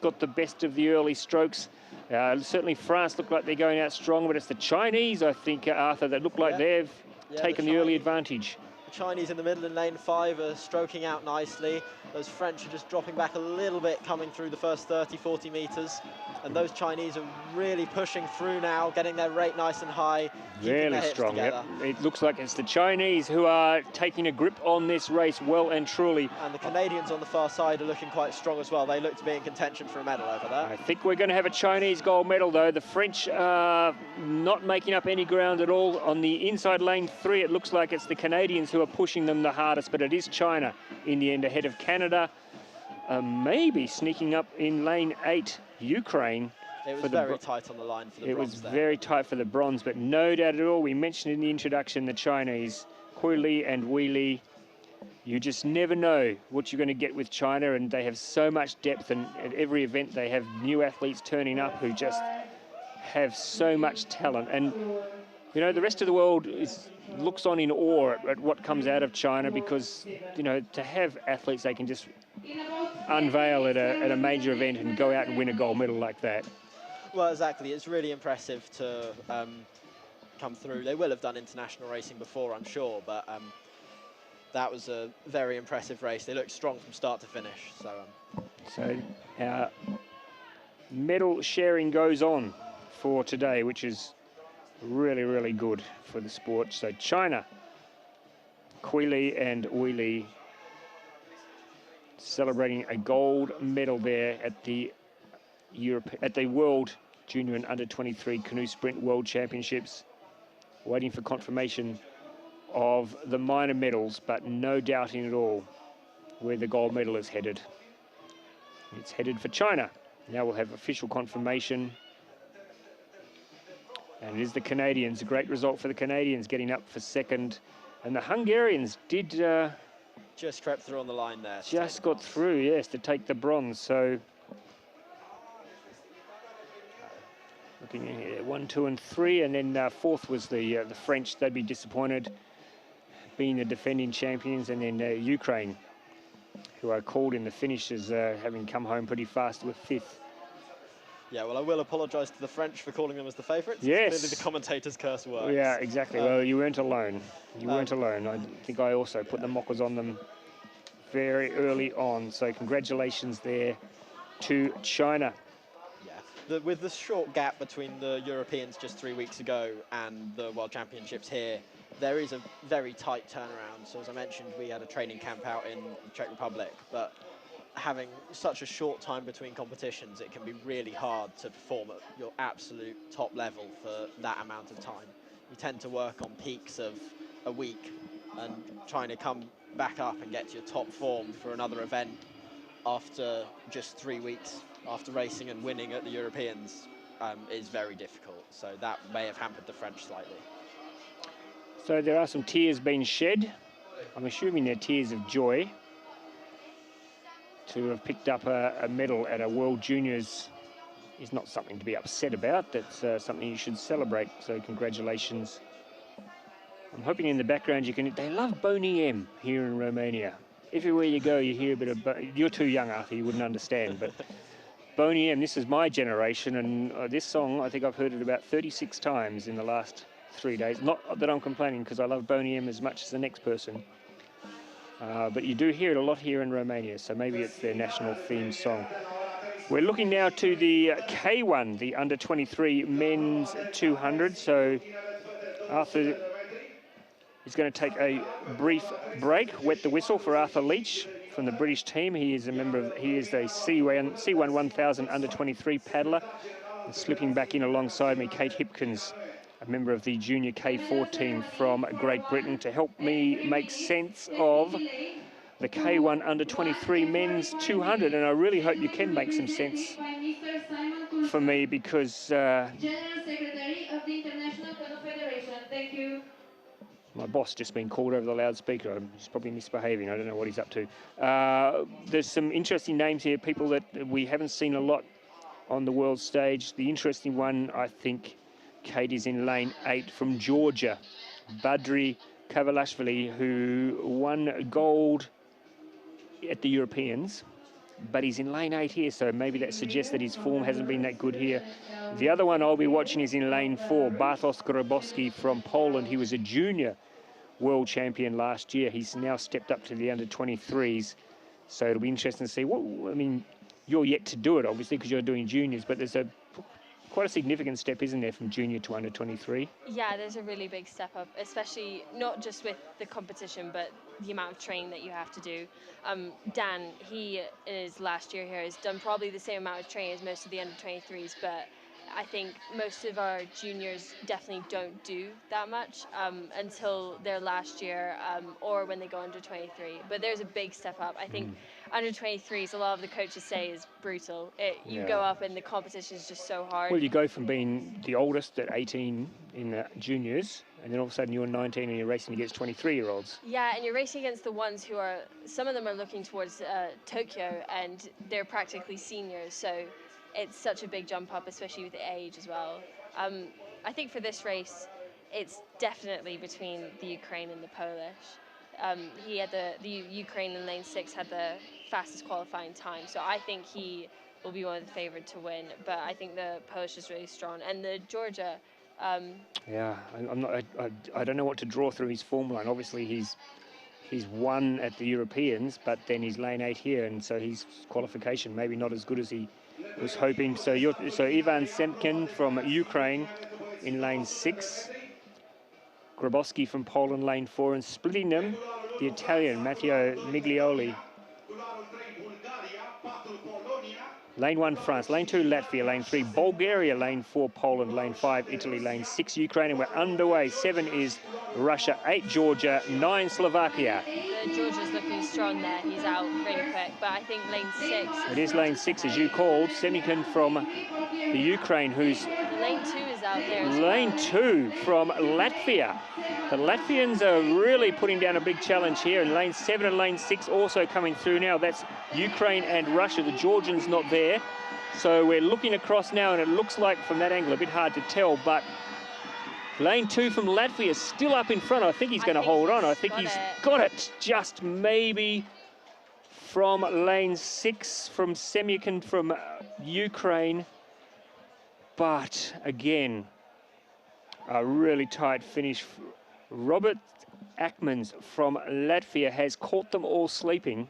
got the best of the early strokes. Certainly France look like they're going out strong, but it's the Chinese, I think, Arthur, that look like they've taken the early advantage. The Chinese in the middle in lane 5 are stroking out nicely. Those French are just dropping back a little bit coming through the first 30, 40 metres. And those Chinese are really pushing through now, getting their rate nice and high. Really strong, yep. It looks like it's the Chinese who are taking a grip on this race well and truly. And the Canadians on the far side are looking quite strong as well. They look to be in contention for a medal over there. I think we're going to have a Chinese gold medal, though. The French are not making up any ground at all. On the inside lane 3, it looks like it's the Canadians who are pushing them the hardest, but it is China in the end ahead of Canada. Maybe sneaking up in lane 8, Ukraine. It was very tight on the line for the bronze. It was very tight for the bronze, but no doubt at all. We mentioned in the introduction the Chinese, Kui Li and Wei Li. You just never know what you're going to get with China, and they have so much depth, and at every event they have new athletes turning up who just have so much talent. And, you know, the rest of the world looks on in awe at what comes out of China, because, you know, to have athletes they can just unveil at a major event and go out and win a gold medal like that. Well, exactly. It's really impressive to come through. They will have done international racing before, I'm sure, but that was a very impressive race. They looked strong from start to finish. So our medal sharing goes on for today, which is really, really good for the sport. So China, Kui Li and Wei Li celebrating a gold medal there at the World Junior and Under 23 Canoe Sprint World Championships. Waiting for confirmation of the minor medals, but no doubting at all where the gold medal is headed. It's headed for China. Now we'll have official confirmation. And it is the Canadians. A great result for the Canadians, getting up for second. And the Hungarians did... just crept through on the line there. Just got through, yes, to take the bronze. So... looking in here, 1, 2, and 3, and then fourth was the French. They'd be disappointed, being the defending champions, and then Ukraine, who are called in the finish as having come home pretty fast with fifth. Yeah, well, I will apologise to the French for calling them as the favourites. Yes. Clearly the commentator's curse works. Yeah, exactly. Well, you weren't alone. You weren't alone. I think I also put the mockers on them very early on. So congratulations there to China. With the short gap between the Europeans just 3 weeks ago and the World Championships here, there is a very tight turnaround. So as I mentioned, we had a training camp out in the Czech Republic, but having such a short time between competitions, it can be really hard to perform at your absolute top level for that amount of time. You tend to work on peaks of a week and trying to come back up and get to your top form for another event after just 3 weeks after racing and winning at the Europeans is very difficult. So that may have hampered the French slightly. So there are some tears being shed. I'm assuming they're tears of joy to have picked up a medal at a World Juniors is not something to be upset about. That's something you should celebrate. So congratulations. I'm hoping in the background you can... They love Boney M here in Romania. Everywhere you go, you hear a bit of... You're too young, Arthur, you wouldn't understand. But Boney M, this is my generation. And this song, I think I've heard it about 36 times in the last 3 days. Not that I'm complaining, because I love Boney M as much as the next person. But you do hear it a lot here in Romania. So maybe it's their national theme song. We're looking now to the K1, the under-23 men's 200. So Arthur is going to take a brief break, wet the whistle for Arthur Leach from the British team. He is a member of, he is a C1 1000 under-23 paddler. And slipping back in alongside me, Kate Hipkins, a member of the junior K4 team from Great Britain, to help me make sense of the K1 under-23 men's 200. And I really hope you can make some sense for me, because General Secretary of the International Canoe Federation. Thank you. my boss just been called over the loudspeaker. He's probably misbehaving. I don't know what he's up to. There's some interesting names here, people that we haven't seen a lot on the world stage. The interesting one, I think, Kate, is in lane 8 from Georgia, Badri Kavalashvili, who won gold at the Europeans, but he's in lane 8 here, so maybe that suggests that his form hasn't been that good here. The other one I'll be watching is in lane 4, Bartosz Grabowski from Poland. He was a junior world champion last year. He's now stepped up to the under-23s, so it'll be interesting to see what, I mean, you're yet to do it, obviously, because you're doing juniors, but there's quite a significant step, isn't there, from junior to under-23? Yeah, there's a really big step up, especially not just with the competition, but the amount of training that you have to do. Dan, he in his last year here has done probably the same amount of training as most of the under-23s, but I think most of our juniors definitely don't do that much until their last year or when they go under 23. But there's a big step up. I think under 23s, a lot of the coaches say, is brutal. You go up and the competition is just so hard. Well, you go from being the oldest at 18 in the juniors, and then all of a sudden you're 19 and you're racing against 23-year-olds. Yeah, and you're racing against the ones who are, some of them are looking towards Tokyo, and they're practically seniors. So it's such a big jump up, especially with the age as well. I think for this race, it's definitely between the Ukraine and the Polish. He had the Ukraine in lane 6 had the fastest qualifying time, so I think he will be one of the favourite to win. But I think the Polish is really strong, and the Georgia. Yeah, I don't know what to draw through his form line. Obviously, he's won at the Europeans, but then he's lane 8 here, and so his qualification maybe not as good as he was hoping. So Ivan Semkin from Ukraine in lane 6, Grabowski from Poland lane 4, and splitting them, the Italian Matteo Miglioli. Lane 1, France. Lane 2, Latvia. Lane 3, Bulgaria. Lane 4, Poland. Lane 5, Italy. Lane 6, Ukraine. And we're underway. 7 is Russia. 8, Georgia. 9, Slovakia. Georgia's looking strong there. He's out really quick. But I think lane 6... It is lane 6, as you called. Semkin from the Ukraine, who's... Lane 2 is out there as Lane 2 from Latvia. The Latvians are really putting down a big challenge here, and lane 7 and lane 6 also coming through now. That's Ukraine and Russia. The Georgians not there. So we're looking across now, and it looks like from that angle a bit hard to tell, but lane 2 from Latvia is still up in front. I think he's going to hold on. I think he's got it just maybe from lane 6 from Semkin from Ukraine. But again, a really tight finish. Robert Ackmans from Latvia has caught them all sleeping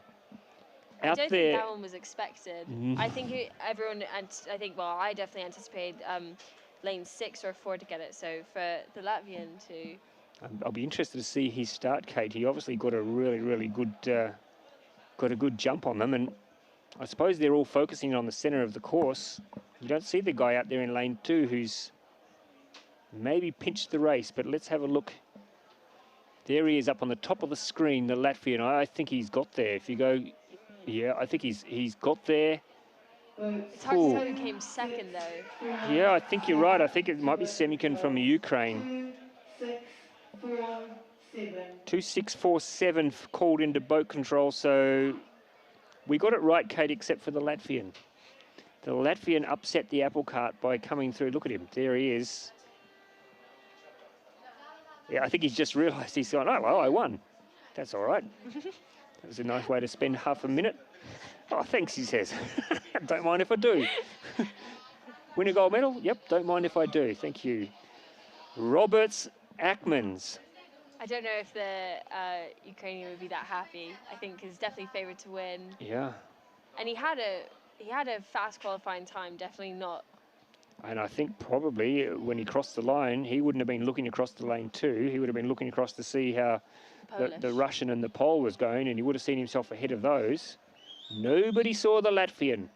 out there. I don't think that one was expected. I think everyone, and I think, well, I definitely anticipated lane 6 or 4 to get it. So for the Latvian to... I'll be interested to see his start, Kate. He obviously got a really good, got a good jump on them, and I suppose they're all focusing on the centre of the course. You don't see the guy out there in lane 2 who's maybe pinched the race, but let's have a look. There he is up on the top of the screen, the Latvian. I think he's got there. If you go Yeah, I think he's got there. It's hard to tell who came second, though. Yeah, I think you're right. I think it might be Semikin from Ukraine. 2647 called into boat control, so we got it right, Kate, except for the Latvian. The Latvian upset the apple cart by coming through. Look at him. There he is. Yeah, I think he's just realised he's gone, oh, well, I won. That's all right. That was a nice way to spend half a minute. Oh, thanks, he says. Don't mind if I do. Win a gold medal? Yep, don't mind if I do. Thank you. Roberts Ackmans. I don't know if the Ukrainian would be that happy. I think he's definitely favoured to win. Yeah. And he had a fast qualifying time, definitely not. And I think probably when he crossed the line, he wouldn't have been looking across the lane too. He would have been looking across to see how the Russian and the Pole was going, and he would have seen himself ahead of those. Nobody saw the Latvian.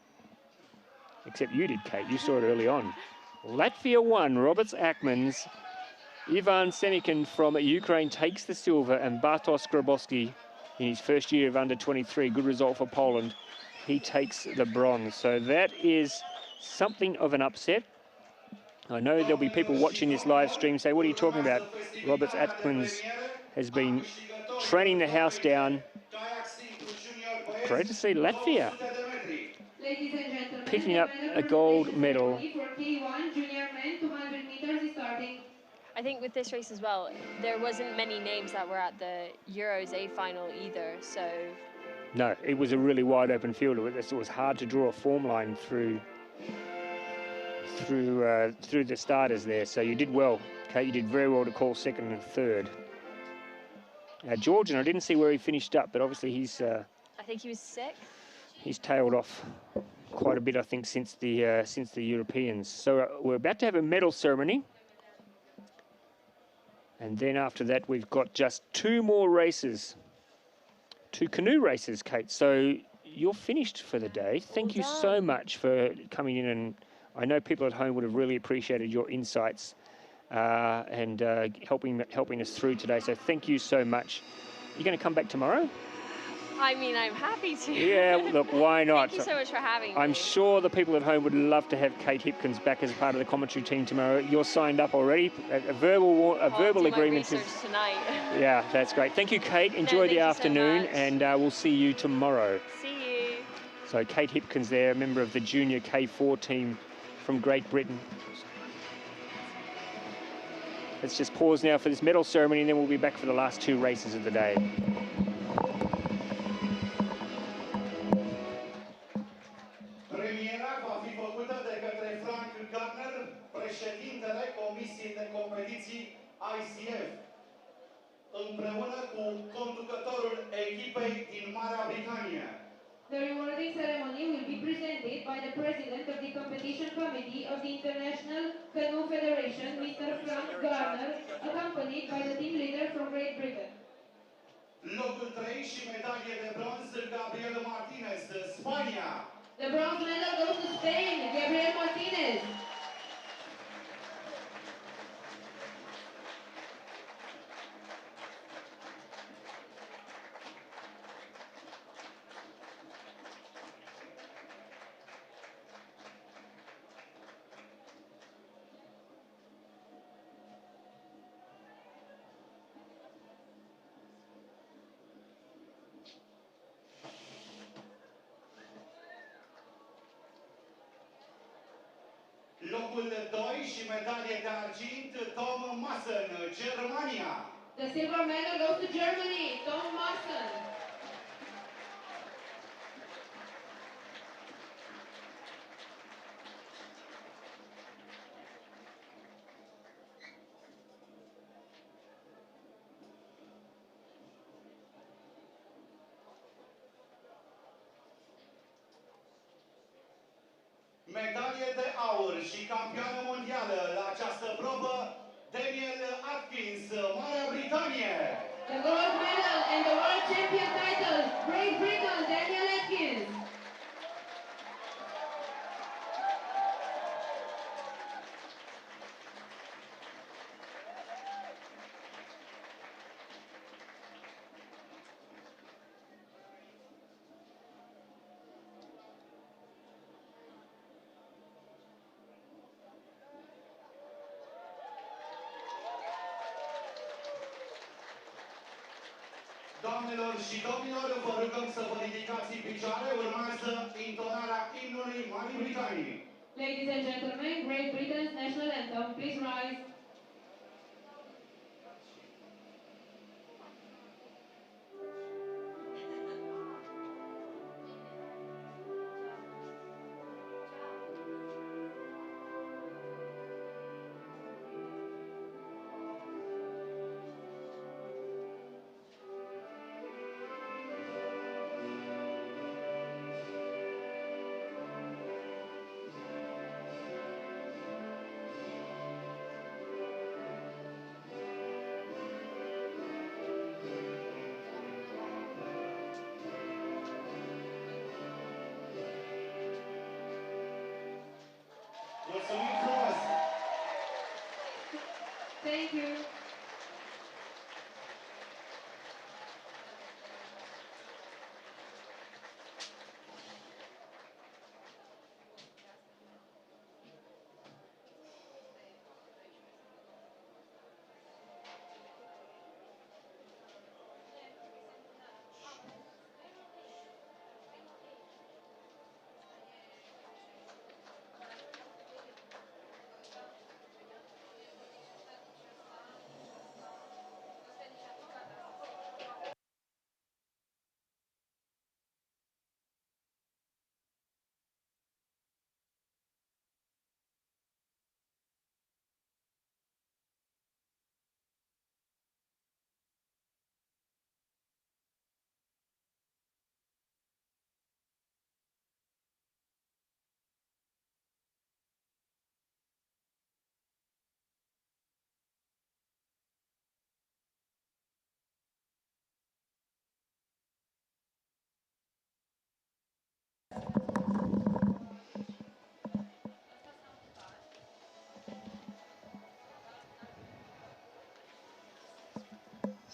Except you did, Kate. You saw it early on. Latvia won. Roberts Ackmans. Ivan Semikin from Ukraine takes the silver, and Bartosz Grabowski in his first year of under 23. Good result for Poland. He takes the bronze. So that is something of an upset. I know there'll be people watching this live stream say, what are you talking about? Roberts Ackmans has been training the house down. Great to see Latvia picking up a gold medal. I think with this race as well, there wasn't many names that were at the Euros A final either, so... No, it was a really wide open field. It was hard to draw a form line through the starters there. So you did well, Kate. You did very well to call second and third. Georgian, I didn't see where he finished up, but obviously he's... I think he was sixth. He's tailed off quite a bit, I think, since the Europeans. So we're about to have a medal ceremony. And then after that, we've got just two more races. Two canoe races, Kate. So you're finished for the day. Thank you so much for coming in, and I know people at home would have really appreciated your insights and helping us through today. So thank you so much. You're going to come back tomorrow? I mean, I'm happy to. Yeah, look, why not? Thank you so much for having me. I'm sure the people at home would love to have Kate Hipkins back as part of the commentary team tomorrow. You're signed up already. A verbal agreement. My research tonight. Yeah, that's great. Thank you, Kate. Enjoy the afternoon, and we'll see you tomorrow. See you. So Kate Hipkins there, a member of the junior K4 team from Great Britain. Let's just pause now for this medal ceremony, and then we'll be back for the last two races of the day. Președintele Comisiei de Competiții ICF, împreună cu conducătorul echipei din Marea Britanie. The rewarding ceremony will be presented by the President of the Competition Committee of the International Canoe Federation, Mr. Frank Garner, accompanied by the team leader from Great Britain. Locul 3 și medalie de bronz, Gabriel Martinez, Spania. The bronze medal goes to Spain, Gabriel Martinez. Locul 2 și medalie de argint, Tom Massen, Germania. The silver medal goes to Germany, Tom Massen. Medalie de aur și campioană mondială la această probă, Daniel Atkins, Marea Britanie. The gold medal and the world champion title, Great Britain, Daniel Atkins. Doamnelor și domnilor, vă rugăm să vă ridicați în picioare, urmează intonarea imnului Marii Britanii. Ladies and gentlemen, Great Britain's national anthem, please rise. Mulțumim frumos! Thank you.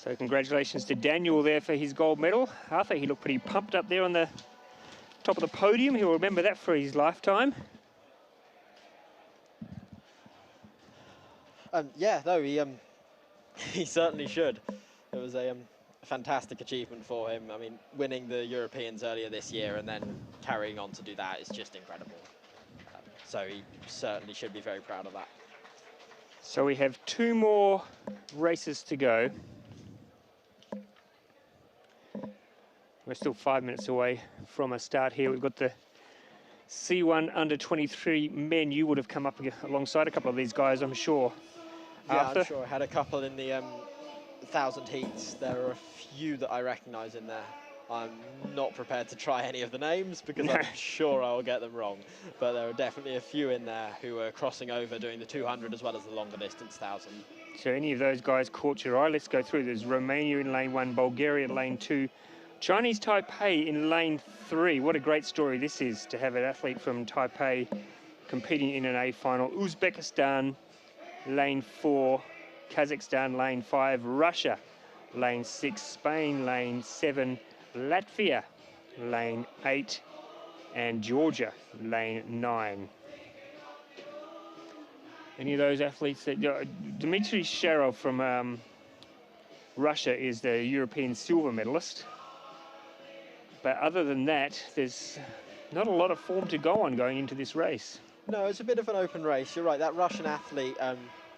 So congratulations to Daniel there for his gold medal. Arthur, he looked pretty pumped up there on the top of the podium. He'll remember that for his lifetime. Yeah, no, he certainly should. It was a fantastic achievement for him. I mean, winning the Europeans earlier this year and then carrying on to do that is just incredible. So he certainly should be very proud of that. So we have 2 more races to go. We're still 5 minutes away from a start here. We've got the C1 under 23 men. You would have come up alongside a couple of these guys, I'm sure. Yeah, Arthur? I'm sure I had a couple in the 1,000 heats. There are a few that I recognise in there. I'm not prepared to try any of the names because I'm sure I will get them wrong. But there are definitely a few in there who are crossing over doing the 200 as well as the longer distance 1,000. So any of those guys caught your eye? Let's go through. There's Romania in lane 1, Bulgaria in lane 2, Chinese Taipei in lane 3. What a great story this is to have an athlete from Taipei competing in an A final. Uzbekistan lane 4, Kazakhstan lane 5, Russia lane 6, Spain lane 7, Latvia lane 8, and Georgia lane 9. Any of those athletes that Dmitry Sharov from Russia is the European silver medalist. But other than that, there's not a lot of form to go on going into this race. No, it's a bit of an open race. You're right, that Russian athlete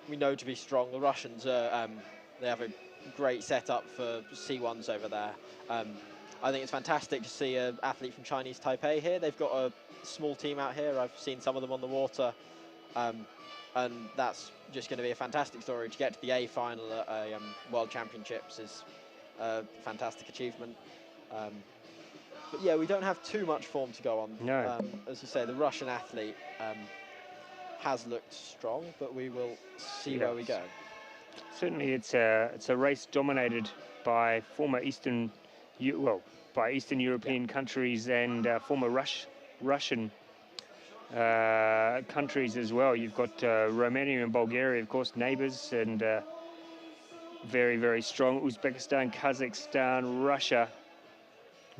we know to be strong. The Russians, they have a great setup for C1s over there. I think it's fantastic to see an athlete from Chinese Taipei here. They've got a small team out here. I've seen some of them on the water. And that's just going to be a fantastic story. To get to the A final at a World Championships is a fantastic achievement. But yeah, we don't have too much form to go on. No. As you say, the Russian athlete has looked strong, but we will see where we go. Certainly, it's a race dominated by former Eastern European countries and former Russian countries as well. You've got Romania and Bulgaria, of course, neighbours, and very, very strong. Uzbekistan, Kazakhstan, Russia,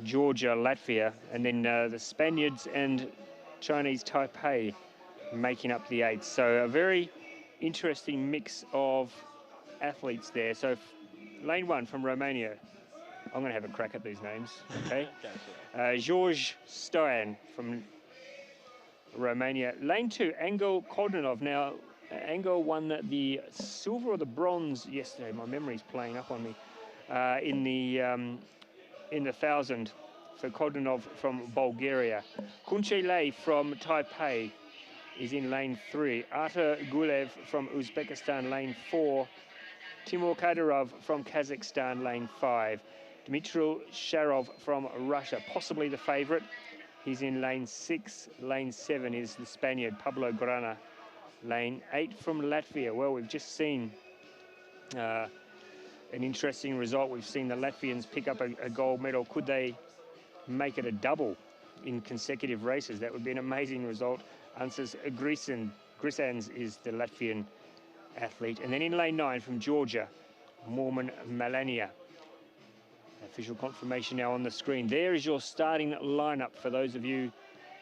Georgia, Latvia, and then the Spaniards and Chinese Taipei making up the 8th. So a very interesting mix of athletes there. So lane 1 from Romania, I'm going to have a crack at these names, okay? George Stoyan from Romania. Lane 2, Angel Kodunov. Now, Angel won the silver or the bronze yesterday. My memory's playing up on me. In the 1,000 for Kodunov from Bulgaria. Kunchele from Taipei is in lane 3. Artur Gulev from Uzbekistan, lane 4. Timur Kadyrov from Kazakhstan, lane 5. Dmitry Sharov from Russia, possibly the favourite. He's in lane 6. Lane 7 is the Spaniard, Pablo Grana. Lane 8 from Latvia. Well, we've just seen an interesting result. We've seen the Latvians pick up a gold medal. Could they make it a double in consecutive races? That would be an amazing result. Answers Grisans is the Latvian athlete. And then in lane 9 from Georgia, Mormon Melania. Official confirmation now on the screen. There is your starting lineup for those of you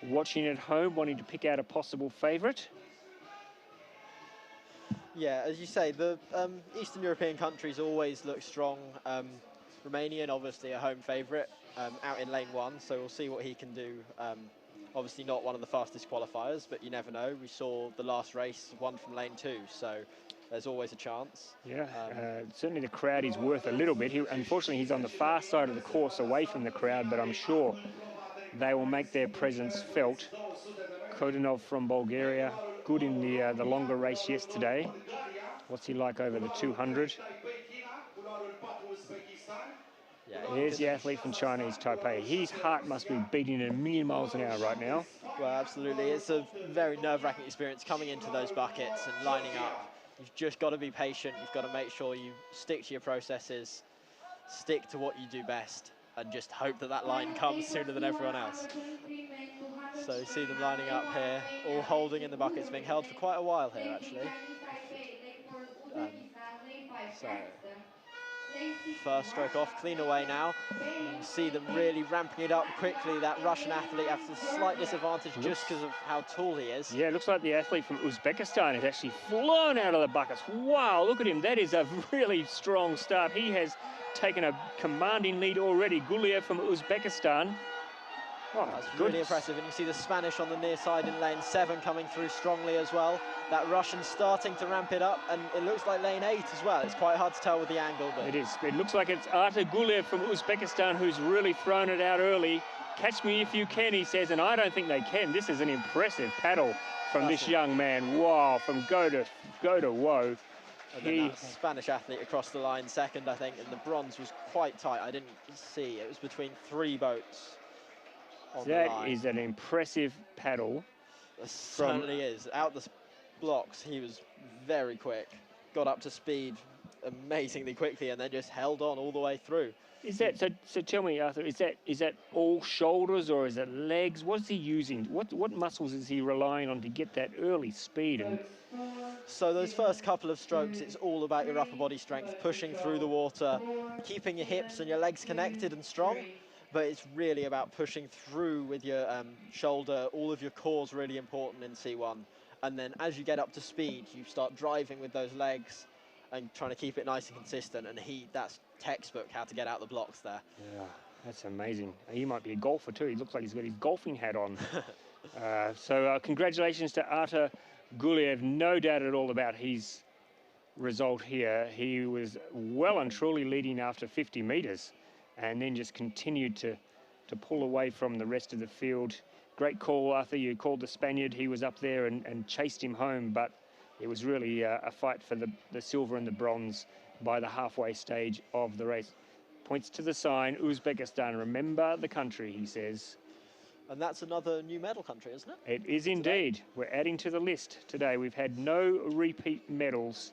watching at home, wanting to pick out a possible favourite. Yeah, as you say, the Eastern European countries always look strong. Romanian, obviously a home favourite, out in lane 1, so we'll see what he can do. Obviously not one of the fastest qualifiers, but you never know. We saw the last race, one from lane 2, so there's always a chance. Yeah, certainly the crowd is worth a little bit. Unfortunately, he's on the far side of the course, away from the crowd, but I'm sure they will make their presence felt. Kodunov from Bulgaria, good in the longer race yesterday. What's he like over the 200? Yeah, there's the athlete from Chinese Taipei. His heart must be beating at 1,000,000 miles an hour right now. Well, absolutely. It's a very nerve-wracking experience coming into those buckets and lining up. You've just got to be patient. You've got to make sure you stick to your processes, stick to what you do best, and just hope that that line comes sooner than everyone else. So you see them lining up here, all holding in the buckets, being held for quite a while here, actually. So first stroke off, clean away now. You see them really ramping it up quickly. That Russian athlete has a slight disadvantage just because of how tall he is. Yeah, it looks like the athlete from Uzbekistan has actually flown out of the buckets. Wow, look at him. That is a really strong start. He has taken a commanding lead already. Guliev from Uzbekistan. Oh, that's really impressive. And you see the Spanish on the near side in lane 7 coming through strongly as well. That Russian starting to ramp it up, and it looks like lane 8 as well. It's quite hard to tell with the angle, but it is. It looks like it's Artur Gulev from Uzbekistan who's really thrown it out early. Catch me if you can, he says, and I don't think they can. This is an impressive paddle from this young man. Wow, from go to woe. And then that Spanish athlete across the line second, I think, and the bronze was quite tight. I didn't see. It was between 3 boats. That is an impressive paddle. It certainly is. Out the blocks, he was very quick. Got up to speed amazingly quickly, and then just held on all the way through. Is that so? Tell me, Arthur. Is that all shoulders or is it legs? What's he using? What muscles is he relying on to get that early speed? And so those first couple of strokes, it's all about your upper body strength, pushing through the water, keeping your hips and your legs connected and strong. But it's really about pushing through with your shoulder. All of your core's really important in C1. And then as you get up to speed, you start driving with those legs and trying to keep it nice and consistent. And that's textbook how to get out the blocks there. Yeah, that's amazing. He might be a golfer too. He looks like he's got his golfing hat on. So congratulations to Artur Guliev. No doubt at all about his result here. He was well and truly leading after 50 metres. And then just continued to pull away from the rest of the field. Great call, Arthur. You called the Spaniard. He was up there and chased him home, but it was really a fight for the silver and the bronze by the halfway stage of the race. Points to the sign, Uzbekistan. Remember the country, he says. And that's another new medal country, isn't it? It is indeed. We're adding to the list today. We've had no repeat medals.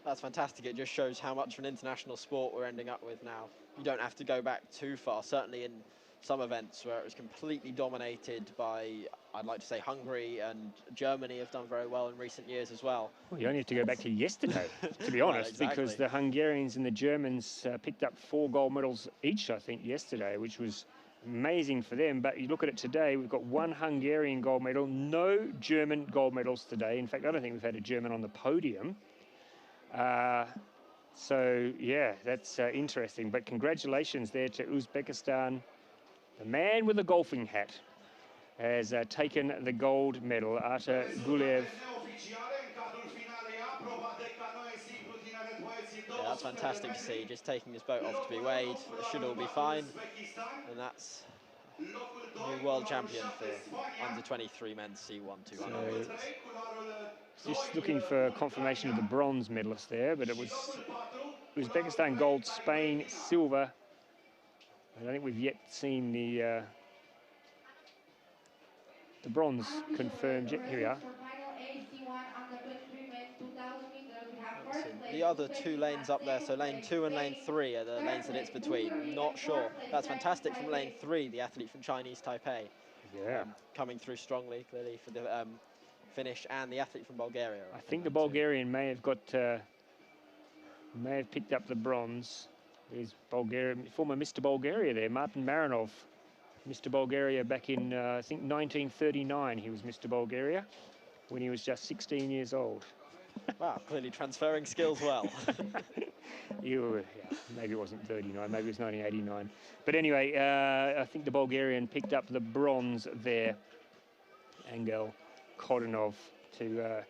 That's fantastic. It just shows how much of an international sport we're ending up with now. You don't have to go back too far, certainly in some events where it was completely dominated by, I'd like to say, Hungary, and Germany have done very well in recent years as well. Well, you only have to go back to yesterday, to be honest, exactly. Because the Hungarians and the Germans picked up 4 gold medals each, I think, yesterday, which was amazing for them. But you look at it today, we've got 1 Hungarian gold medal, no German gold medals today. In fact, I don't think we've had a German on the podium. So, yeah, that's interesting. But congratulations there to Uzbekistan. The man with the golfing hat has taken the gold medal. Artur Gulev. Yeah, that's fantastic to see. Just taking his boat off to be weighed. It should all be fine. And that's new world champion for under 23 men's C1 200 meters. Just looking for confirmation of the bronze medalist there, but it was Uzbekistan gold, Spain silver. I don't think we've yet seen the bronze confirmed yet. Here we are. So the other two lanes up there, so lane 2 and lane 3 are the lanes that it's between. Not sure. That's fantastic from lane 3, the athlete from Chinese Taipei. Yeah. Coming through strongly, clearly, for the finish, and the athlete from Bulgaria. I think the Bulgarian may have got, may have picked up the bronze. There's Bulgaria, former Mr. Bulgaria there, Martin Marinov. Mr. Bulgaria back in, I think, 1939, he was Mr. Bulgaria when he was just 16 years old. Wow, clearly transferring skills well. Yeah, maybe it wasn't 39, maybe it was 1989. But anyway, I think the Bulgarian picked up the bronze there, Angel Kodinov, to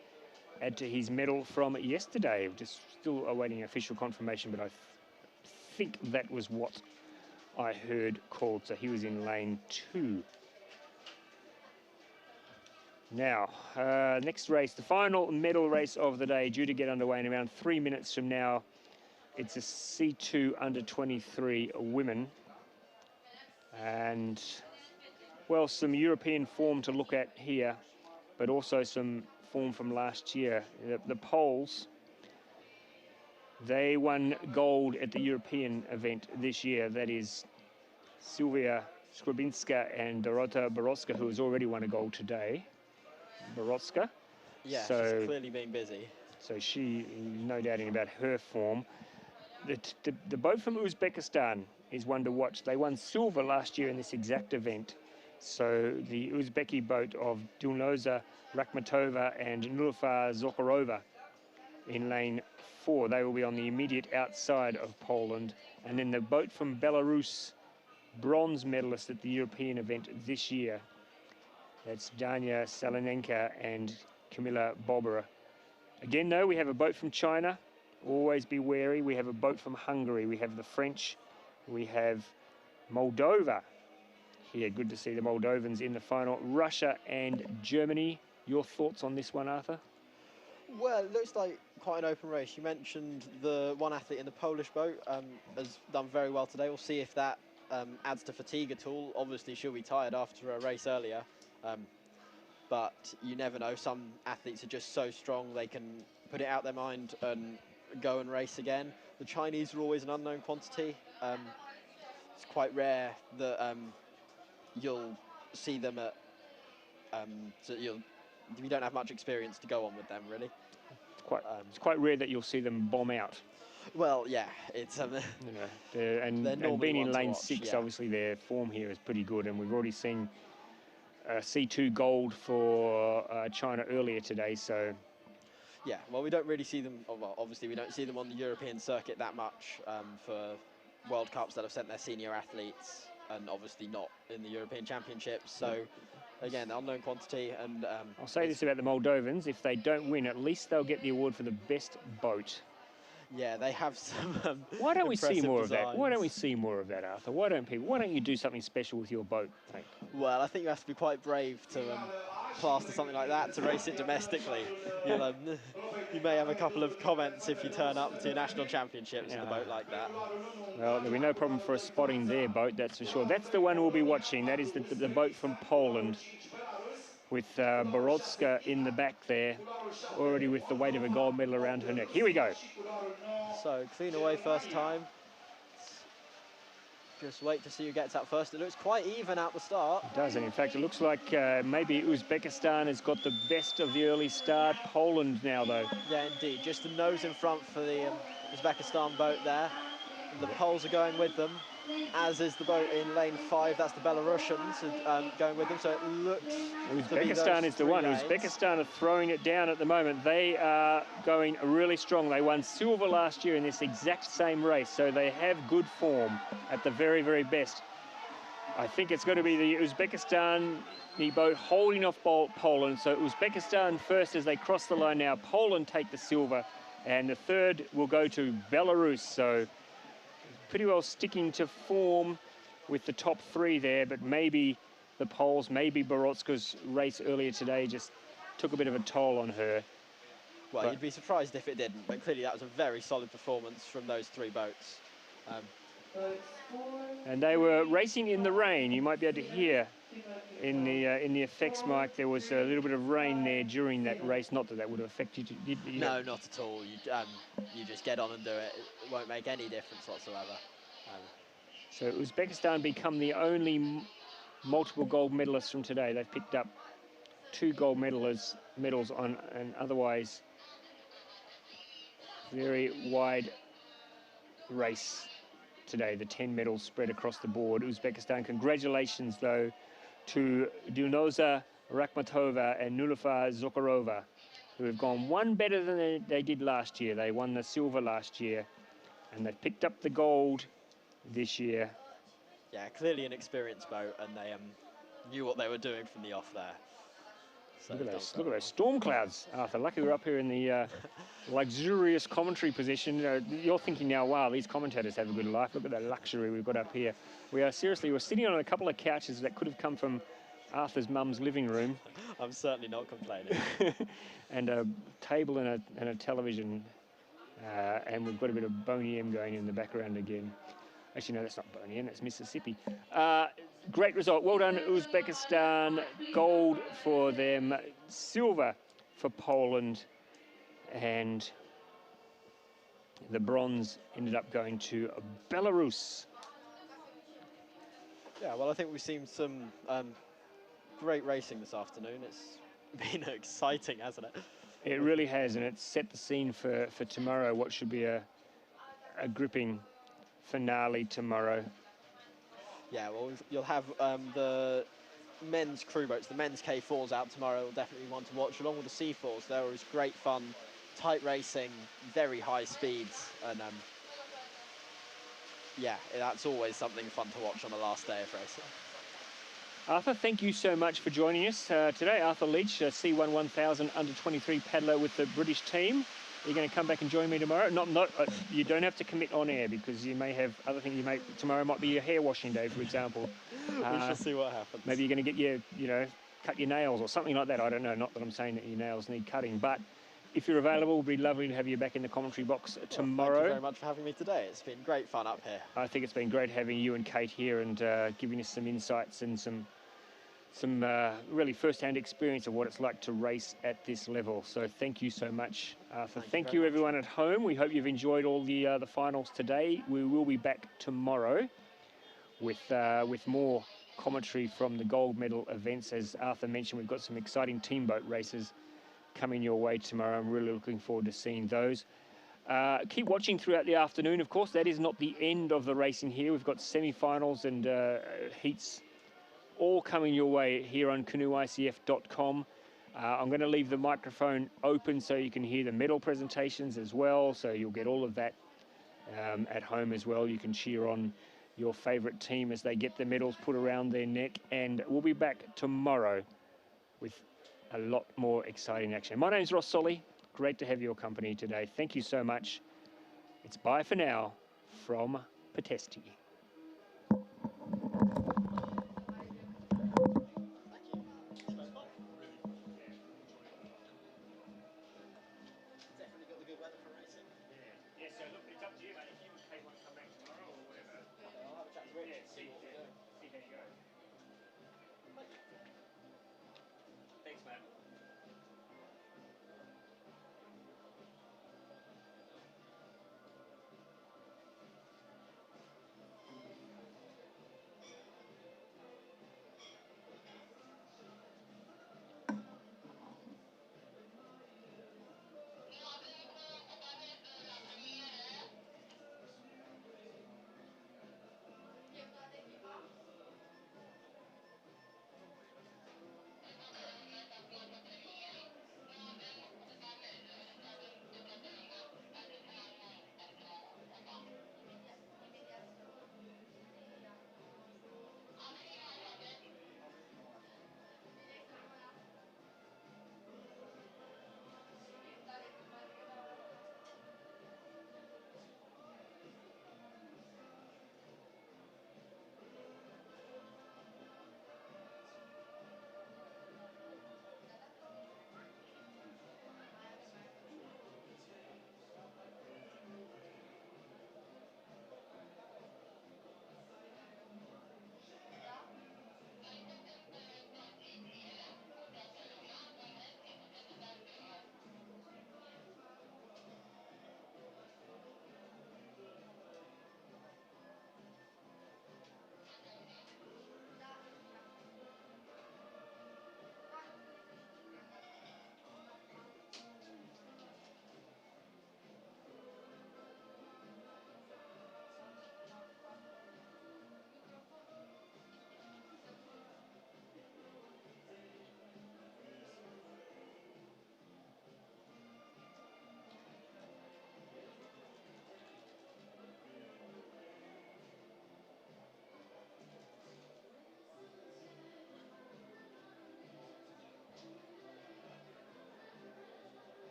add to his medal from yesterday. Just still awaiting official confirmation, but I think that was what I heard called. So he was in lane 2. Now, next race, the final medal race of the day, due to get underway in around 3 minutes from now. It's a C2 under 23 women. And, well, some European form to look at here, but also some form from last year. The Poles, they won gold at the European event this year. That is Sylwia Skrybinska and Dorota Borowska, who has already won a gold today. Borowska. Yeah, so, she's clearly been busy. So she, no doubting about her form. The boat from Uzbekistan is one to watch. They won silver last year in this exact event. So the Uzbeki boat of Dulnoza Rakhmatova and Nilufar Zakharova in lane 4. They will be on the immediate outside of Poland. And then the boat from Belarus, bronze medalist at the European event this year. That's Dania Salinenka and Kamila Bobera. Again, though, we have a boat from China. Always be wary. We have a boat from Hungary. We have the French. We have Moldova here. Good to see the Moldovans in the final. Russia and Germany. Your thoughts on this one, Arthur? Well, it looks like quite an open race. You mentioned the one athlete in the Polish boat has done very well today. We'll see if that adds to fatigue at all. Obviously, she'll be tired after a race earlier. But you never know. Some athletes are just so strong they can put it out their mind and go and race again. The Chinese are always an unknown quantity. It's quite rare that you'll see them at so you don't have much experience to go on with them, really. It's quite rare that you'll see them bomb out. Well, yeah, it's and being in lane 6, yeah. Obviously their form here is pretty good, and we've already seen C2 gold for China earlier today. So yeah, well, we don't really see them. Well, obviously we don't see them on the European circuit that much for World Cups that have sent their senior athletes, and obviously not in the European Championships. So again, unknown quantity. And I'll say this about the Moldovans: if they don't win, at least they'll get the award for the best boat. Yeah, they have some. Why don't we see more designs. of that? Why don't we see more of that, Arthur? Why don't you do something special with your boat? Well, I think you have to be quite brave to plaster something like that, to race it domestically. You may have a couple of comments if you turn up to national championships in a boat like that. Well, there'll be no problem for us spotting their boat, that's for sure. That's the one we'll be watching. That is the boat from Poland, with Borowska in the back there, already with the weight of a gold medal around her neck. Here we go. So, clean away first time. Just wait to see who gets out first. It looks quite even at the start. It does, and in fact, it looks like maybe Uzbekistan has got the best of the early start. Poland now, though. Yeah, indeed. Just the nose in front for the Uzbekistan boat there. The Poles are going with them, as is the boat in lane 5. That's the Belarusians going with them. So it looks Uzbekistan is the one. lanes. Uzbekistan are throwing it down at the moment. They are going really strong. They won silver last year in this exact same race, so they have good form at the very, very best. I think it's going to be the Uzbekistan boat holding off Poland. So Uzbekistan first as they cross the line now. Poland take the silver, and the third will go to Belarus. So pretty well sticking to form with the top 3 there, but maybe the Poles, maybe Borotska's race earlier today just took a bit of a toll on her. Well, you'd be surprised if it didn't, but clearly that was a very solid performance from those 3 boats. And they were racing in the rain. You might be able to hear in the effects mic there was a little bit of rain there during that race. Not that that would have affected you. No, not at all. You just get on and do it. It won't make any difference whatsoever. So Uzbekistan become the only multiple gold medalists from today. They've picked up 2 gold medals on an otherwise very wide race today. The 10 medals spread across the board. Uzbekistan, congratulations though to Dunoza Rakhmatova and Nulufar Zokarova, who have gone one better than they did last year. They won the silver last year, and they've picked up the gold this year. Yeah, clearly an experienced boat, and they knew what they were doing from the off there. So look at those storm clouds, Arthur. Lucky we're up here in the luxurious commentary position. You're thinking now, wow, these commentators have a good life. Look at the luxury we've got up here. We're sitting on a couple of couches that could have come from Arthur's mum's living room. I'm certainly not complaining. And a table and a television. And we've got a bit of Boney M going in the background again. Actually, no, that's not Boney M, that's Mississippi. Great result. Well done, Uzbekistan. Gold for them, silver for Poland, and the bronze ended up going to Belarus. Yeah, well, I think we've seen some great racing this afternoon. It's been exciting, hasn't it? It really has, and it's set the scene for tomorrow, what should be a gripping finale tomorrow. Yeah, well, you'll have the men's crew boats, the men's K4s out tomorrow. We'll definitely want to watch, along with the C4s. They're always great fun, tight racing, very high speeds, and yeah, that's always something fun to watch on the last day of racing. Arthur, thank you so much for joining us today. Arthur Leach, C1 1000 under-23 paddler with the British team. You're going to come back and join me tomorrow? You don't have to commit on air because you may have other things. Tomorrow might be your hair washing day, for example. We shall see what happens. Maybe you're going to get cut your nails or something like that. I don't know. Not that I'm saying that your nails need cutting, but if you're available, it would be lovely to have you back in the commentary box tomorrow. Thank you very much for having me today. It's been great fun up here. I think it's been great having you and Kate here and giving us some insights and some really first-hand experience of what it's like to race at this level. So thank you so much, Arthur. Thank you everyone at home. We hope you've enjoyed all the finals today. We will be back tomorrow with more commentary from the gold medal events. As Arthur mentioned, we've got some exciting team boat races coming your way tomorrow. I'm really looking forward to seeing those. Keep watching throughout the afternoon. Of course, that is not the end of the racing here. We've got semi-finals and heats all coming your way here on canoeicf.com. I'm going to leave the microphone open so you can hear the medal presentations as well, so you'll get all of that at home as well. You can cheer on your favourite team as they get the medals put around their neck, and we'll be back tomorrow with a lot more exciting action. My name's Ross Solly. Great to have your company today. Thank you so much. It's bye for now from Pitesti.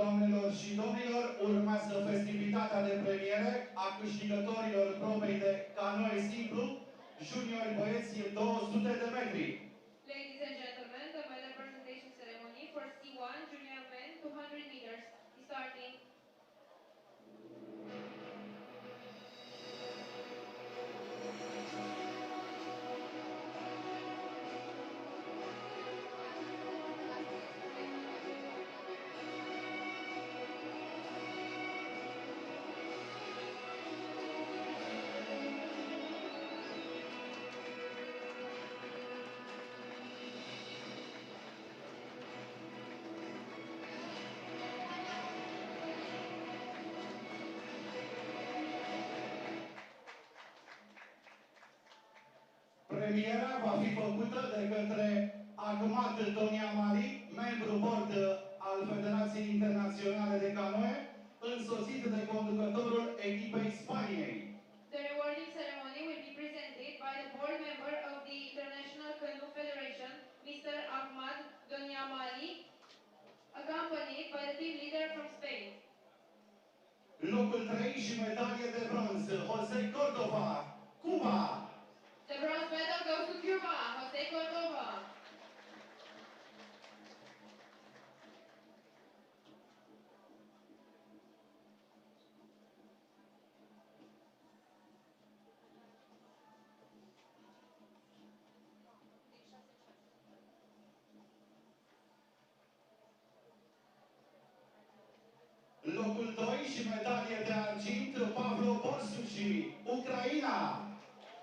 Doamnelor și domnilor, urmează festivitatea de premieră a câștigătorilor probei de canoe simplu, juniori băieți 200 de metri. Ladies and gentlemen, the medal presentation ceremony for C1 junior men 200 meters is starting. Premiera va fi făcută de către Ahmad Doniamali, membru board al Federației Internaționale de Canoe, însoțit de conducătorul echipei Spaniei. The rewarding ceremony will be presented by the board member of the International Canoe Federation, Mr. Ahmad Doniamali, accompanied by the team leader from Spain. Locul 3 și medalie de bronz, José Cordova, Cuba. The bronze medal goes to Cuba, Jose Cordova. Locul 2 și medalie de argint, Pavlo Borsuci, Ucraina.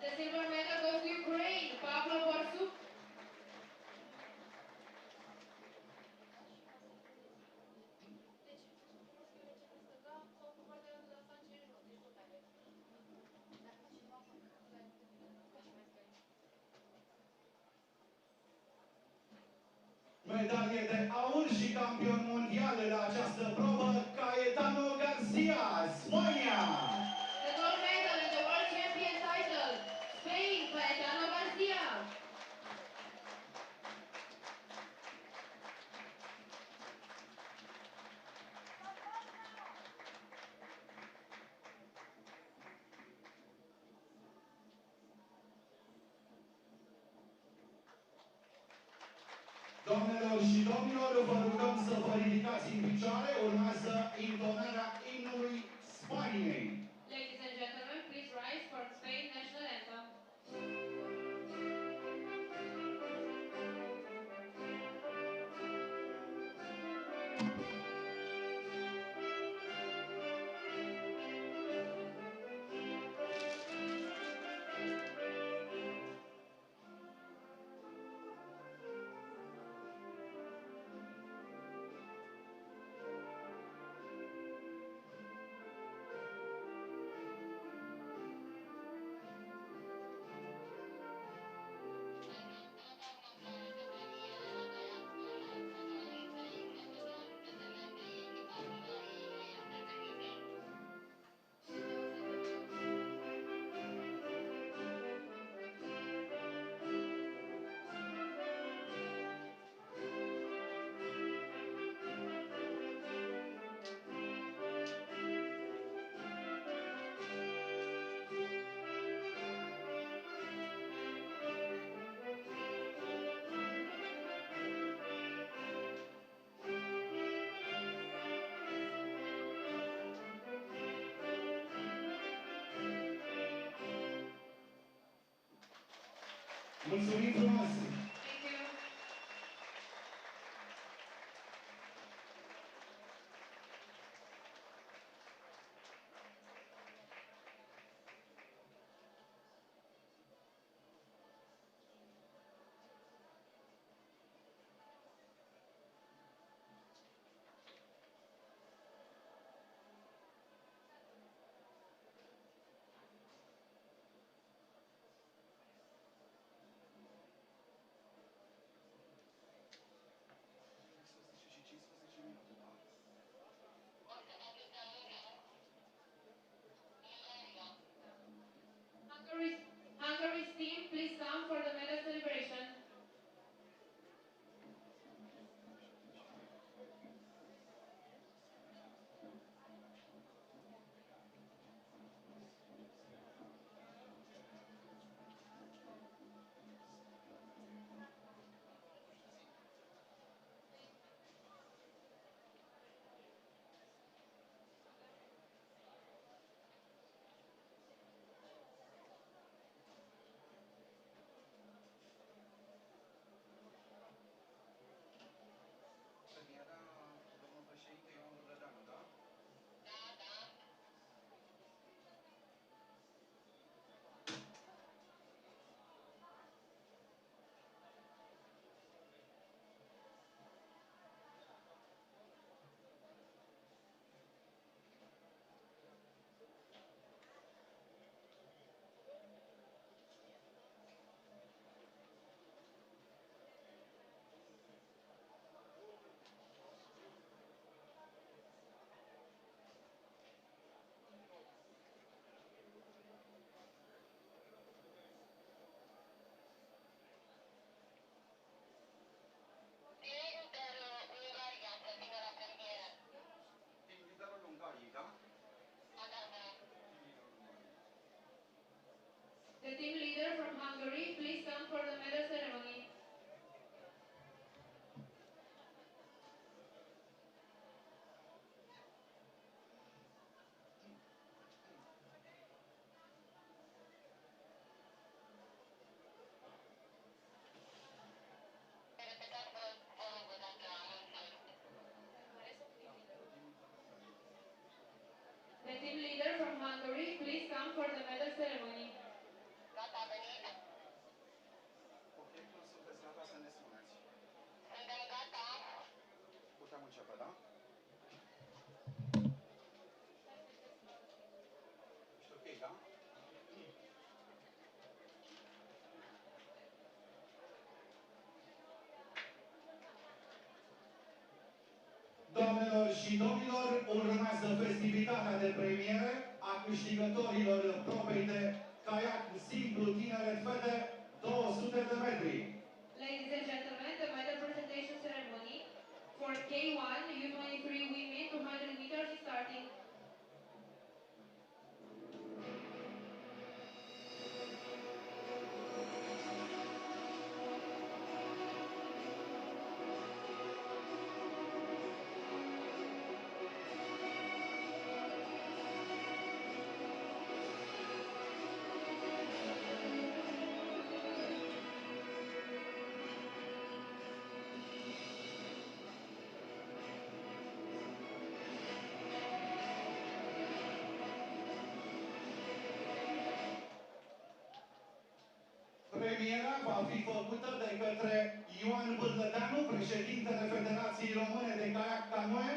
The silver medal goes to Ukraine, Pavlo Borsuk. Medalie de aur și campion mondial la această probă, Cayetano Garcia, Spania. The gold medal and the world champion title, Spain, Cayetano Garcia. Doamnelor și domnilor, vă rugăm să vă ridicați în picioare, urmează intonarea imnului Spaniei. Ladies and gentlemen, please rise for Spain national anthem. Mulțumim frumos! Thank you. come for the medal ceremony. Ok, când sunteți gata să ne spuneți. Suntem gata. Putem începe, da? Ești ok, da? Doamnelor și domnilor, urmează festivitatea de premieră a câștigătorilor probei de caiac simplu tineret fete 200 de metri. Ladies and gentlemen, the medal presentation ceremony for K1 U23 women 200 meters is starting. Premiera va fi făcută de către Ioan Bârlădeanu, președintele Federației Române de Caiac Canoe,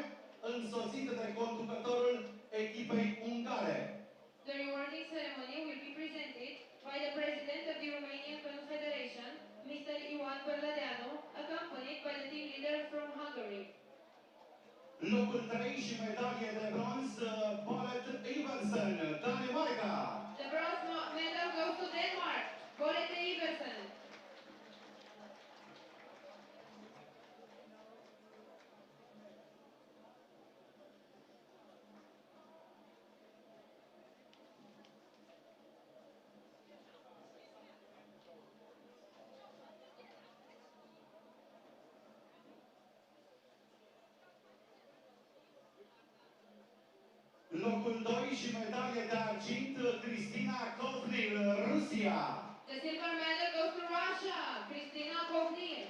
însoțit de conducătorul echipei ungare. The rewarding ceremony will be presented by the President of the Romanian Canoe Federation, Mr. Ioan Bârlădeanu, accompanied by the team leader from Hungary. Locul 3 și medalie de bronz, Bollet Iversen, Danemarca. The bronze medal goes to Denmark, Bolette Iversen. Locul 2 și medalie de argint, Cristina Kovnir, Rusia. The silver medal goes to Russia, Kristina Kovnir.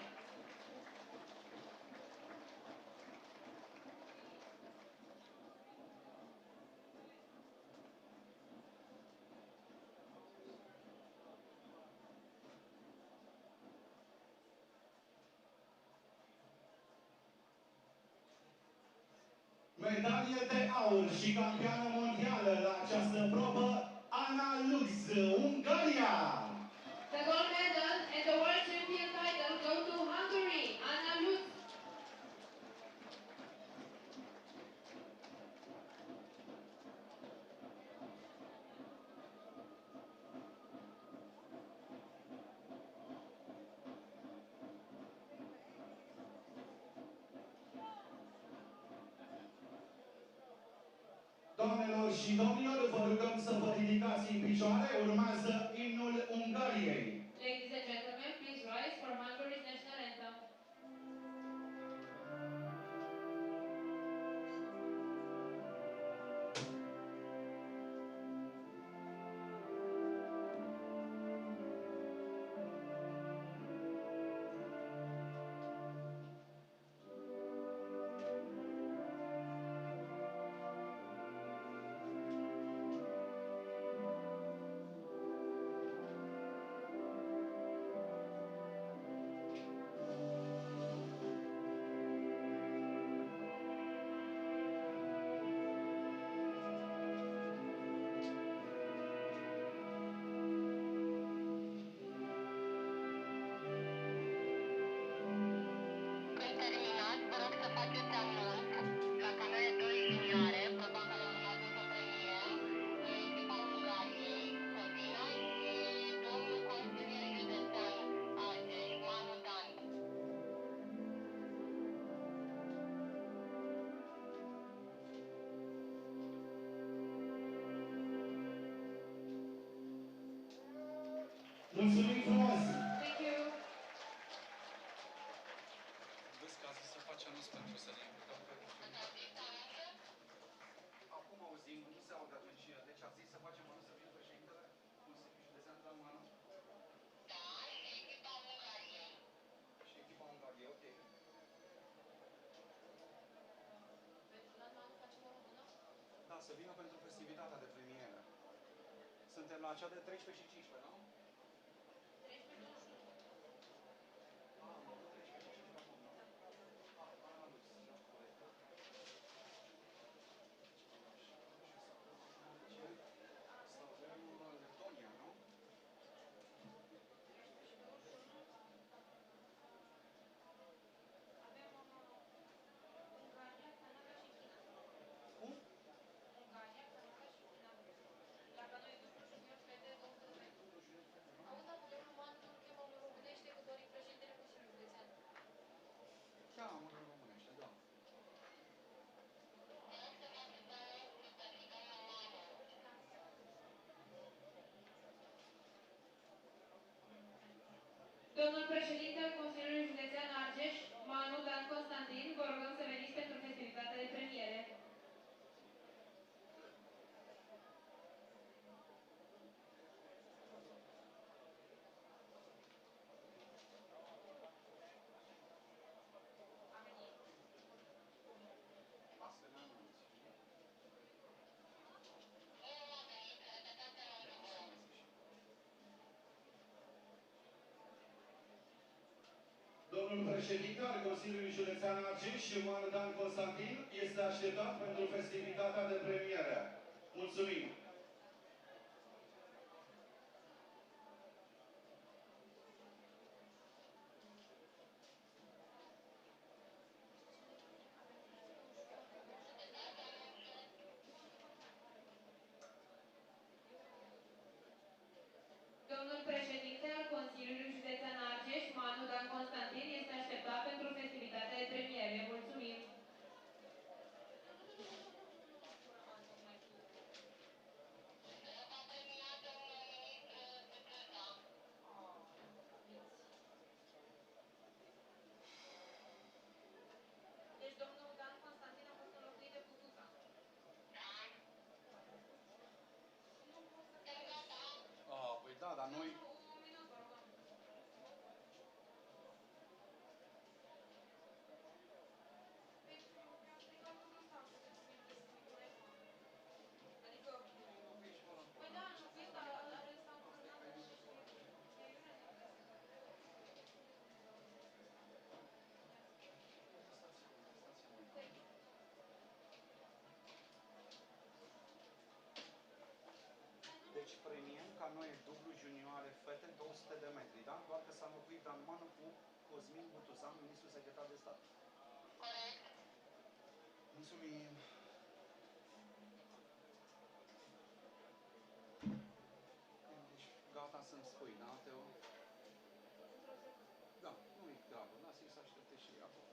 Medalie de aur și campioană mondială la această probă, Ana Lux, Ungaria. The gold medal and the world champion title go to Hungary, Anna Lutz. Doamnelor și domnilor, vă rugăm să vă ridicați în picioare, urmează imnul Ungariei. Ladies and gentlemen, please rise for Hungary's national anthem. Mulțumim frumos! Thank you. Vezi că a zis să faci anunț pentru să ne implicăm pe acum auzim, nu se aude atunci. Deci a zis să facem anunț să fie președintele Consiliului Județean Tranmana? Da, și echipa Ungariei. Și echipa Ungariei, ok. Da, să vină pentru festivitatea de premieră. Suntem la cea de 13 și 15, nu? Cheamă în românește, da. Domnul președinte al Consiliului Județean Argeș, Manu Dan Constantin, vă rugăm să veniți pentru festivitatea de premiere. Domnul președinte al Consiliului Județean Argeș, Manu Dan Constantin, este așteptat pentru festivitatea de premieră. Mulțumim! Domnul președinte al Consiliului Județean Argeș, Manu Dan Constantin, este așteptat pentru festivitatea de premiere. Mulțumim! Deci domnul Dan Constantin a fost înlocuit de Putuța. Păi da, dar noi... Un minut, vă rugăm. Adică... Păi da, înlocuit, dar ăsta a fost înlocuit și... Deci premiem Canoe dublu junioare fete 200 de metri, da? Doar că s-a înlocuit Dan Manu cu Cosmin Butuzan, ministrul secretar de stat. Corect. Mulțumim. Deci gata să-mi spui, da, Teo? Da, nu-i grabă, lasă-i să aștepte și acolo.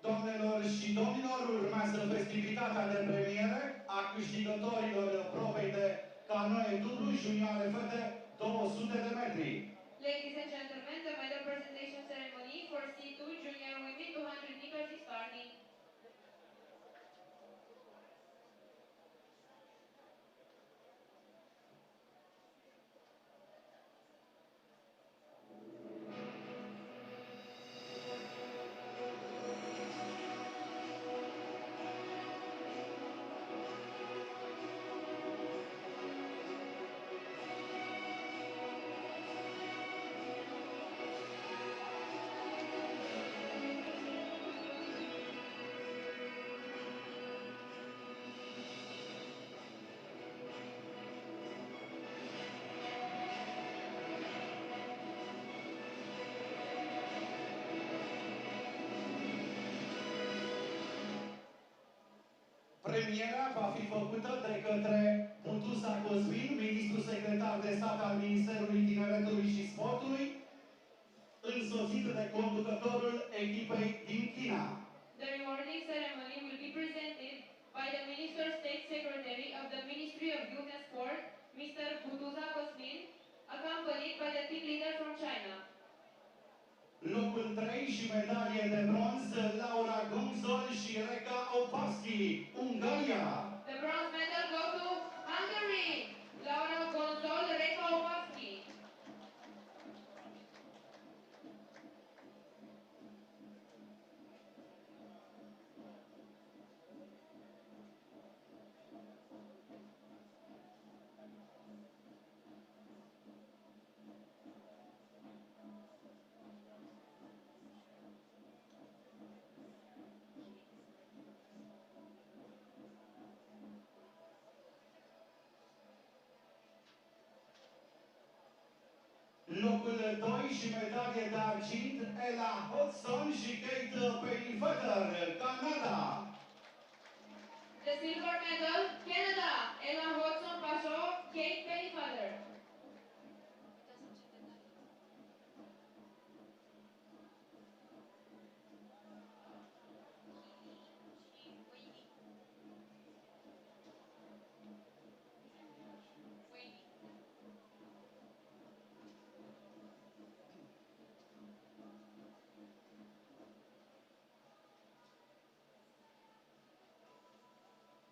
Doamnelor și domnilor, urmează festivitatea de premiere a câștigătorilor probei de canoe dublu junioare fete 200 de metri. Ladies and gentlemen, the medal presentation ceremony for C2 Junior Women 200 meters is starting. Premiera va fi făcută de către Butuza Cosmin, ministrul secretar de stat al Ministerului Tineretului și Sportului, însoțit de conducătorul echipei din China. The rewarding ceremony will be presented by the Minister State Secretary of the Ministry of Youth and Sport, Mr. Butuza Cosmin, accompanied by the team leader from China. Locul 3 și medalie de bronz, Laura Gumzol și Reka Opavski, Ungaria. The bronze medal go to Hungary, Laura Gonzol, Reka Opavski. Locul 2 și medalie de argint, Ella Hodgson și Kate Pennyfeather, Canada. The silver medal, Canada, Ella Hodgson Pasho, Kate Pennyfeather.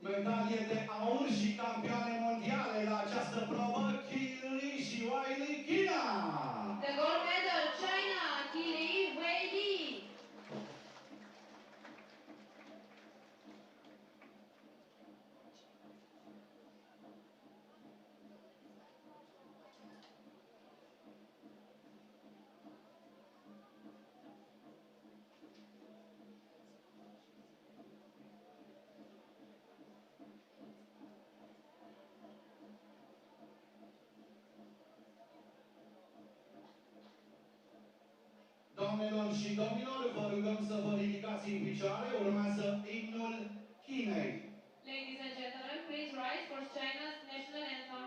Medalie de aur și campioane mondiale la această probă, Kili și Wiley Kina. The gold medal, China, Kili Weili. Doamnelor și domnilor, vă rugăm să vă ridicați în picioare, urmează imnul Chinei. Ladies and gentlemen, please rise for China's national anthem.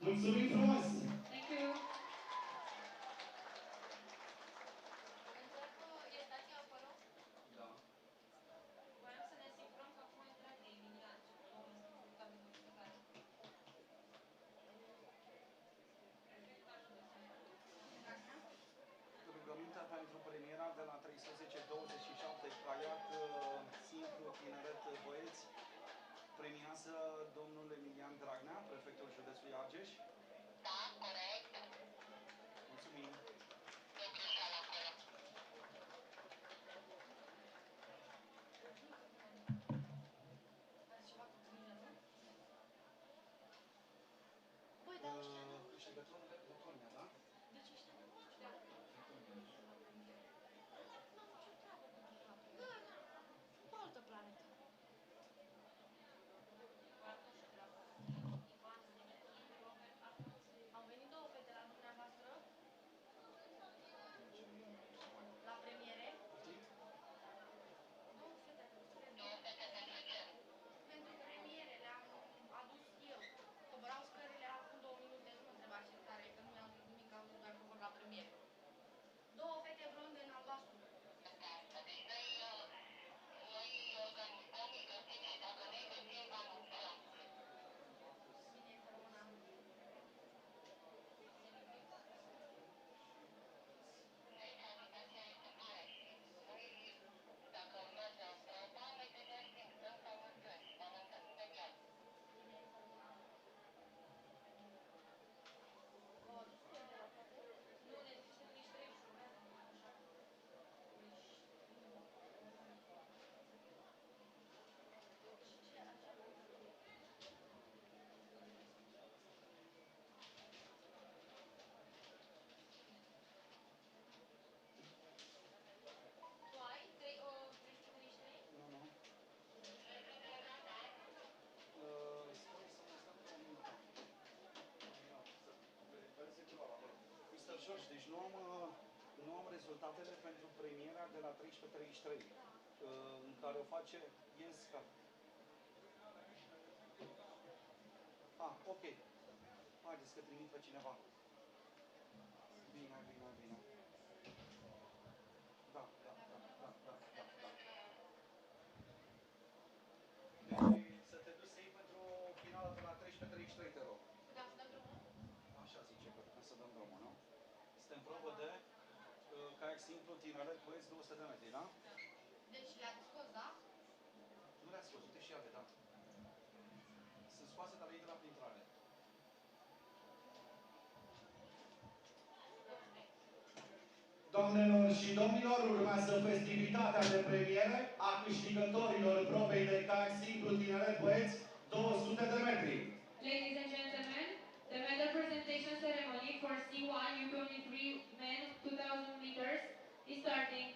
Mulțumim frumos! Thank you. Da. Voiam să ne asigurăm că acum e drag de eliminat. Rugămintea pentru premiera de la 13-27 caiac, simplu, tineret, băieți, premiază domnul Emilian Dragnea, prefectul județului Argeș. Da, corect. Mulțumim. E greșeală acolo. Băi, dar ăștia nu... Câștigătorul Letonia, da? Deci ăștia nu știu. N-am nicio treabă cu faptul. Da, da. Pe altă planetă. Au venit două fete la dumneavoastră la premiere. Două fete pentru ce? Pentru premiere le-am adus eu. Coborau scările acum 2 minute, nu mă întreba ce tare, că nu mi-au zis nimic, au zis doar cobor la premiere. Două fete blonde în albastru. Deci noi organizăm, îi găsim și dacă noi găsim, vă anunțăm. Bine este una. Aici agitația este mare și noi, dacă mergem în proba, noi deja știm, dăm sau înțeles, vă anunțăm imediat. Bine este una. V-au adus de la toate? Nu, ne sunt niște și urmează așa. Deci, și ce așa? Tu ai? Vrei să trăiești trei? Nu, nu. Sper să mai stăm un minut. Mr. George, deci nu am rezultatele pentru premiera de la 13:33, în care o face Iensca. Ah, ok. Haideți că trimit pe cineva. Bine, bine, bine. Da, da, da, da, da, da, da. Deci să te duci să iei pentru finala de la 13:33, te rog. Puteam să dăm drumul? Așa zice că dăm drumul, nu? Suntem probă de caiac simplu, tineret, băieți, 200 de metri, da? Deci le-ați scos, da? Nu le-ați scos, uite și ale, da. Sunt scoase, dar le intră la printrare. Doamnelor și domnilor, urmează festivitatea de premiere a câștigătorilor probei de caiac simplu tineret băieți 200 de metri. Ladies and gentlemen, the medal presentation ceremony for C1 U23 men 2000 meters is starting.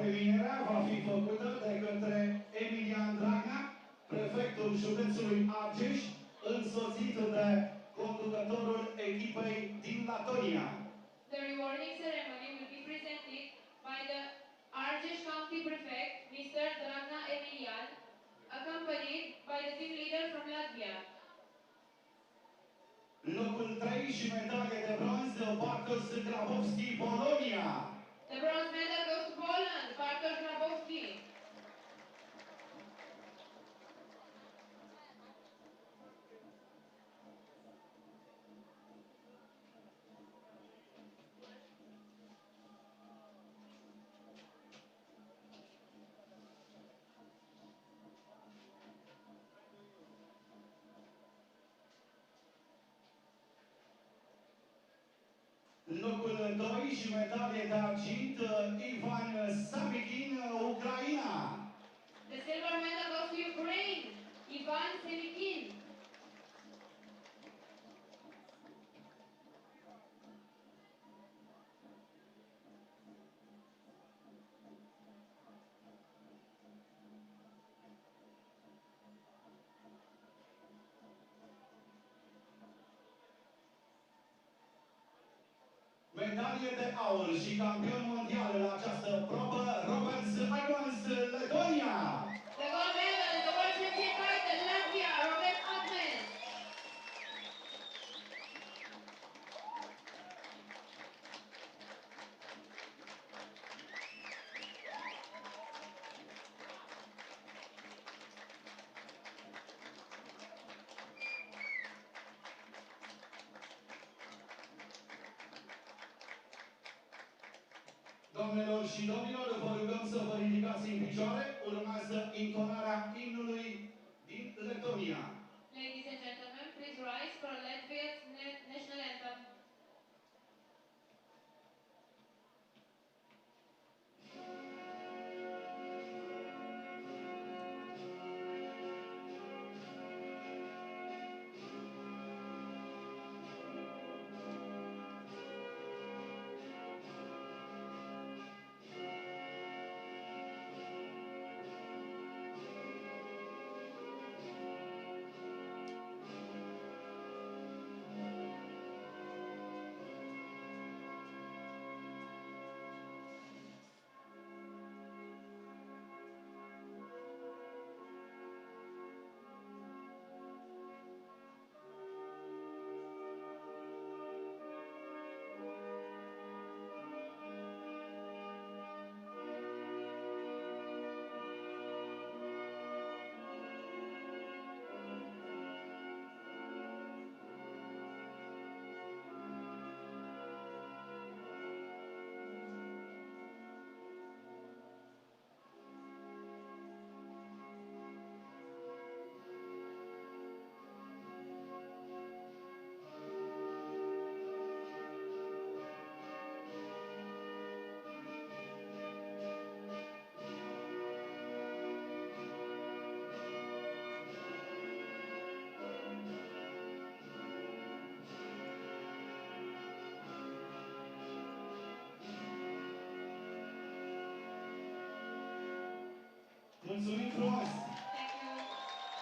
Premierea va fi făcută de către Emilian Dragnea, prefectul județului Argeș, însoțit de conducătorul echipei din Latonia. The rewarding ceremony will be presented by the Argeș County Prefect, Mr. Dragna Emilian, accompanied by the team leader from Latvia. Locul 3 și medalie de bronz, Bartosz Grabowski, Polonia. The bronze medal goes to Poland, Bartosz Grabowski. Locul 2 și medalie de argint, Ivan Sabikin, Ucraina. The silver medal goes to Ukraine, Ivan Semikin. Medalie de aur și campion mondial la această probă, Robert Agons, Letonia. The gold medal in the World Championship title, Latvia, Robert Admens. Doamnelor și domnilor, vă rugăm să vă ridicați în picioare. Urmează intonarea imnului din Letonia. Ladies and gentlemen, please rise for Latvia's national anthem. Mulțumim frumos! Thank you.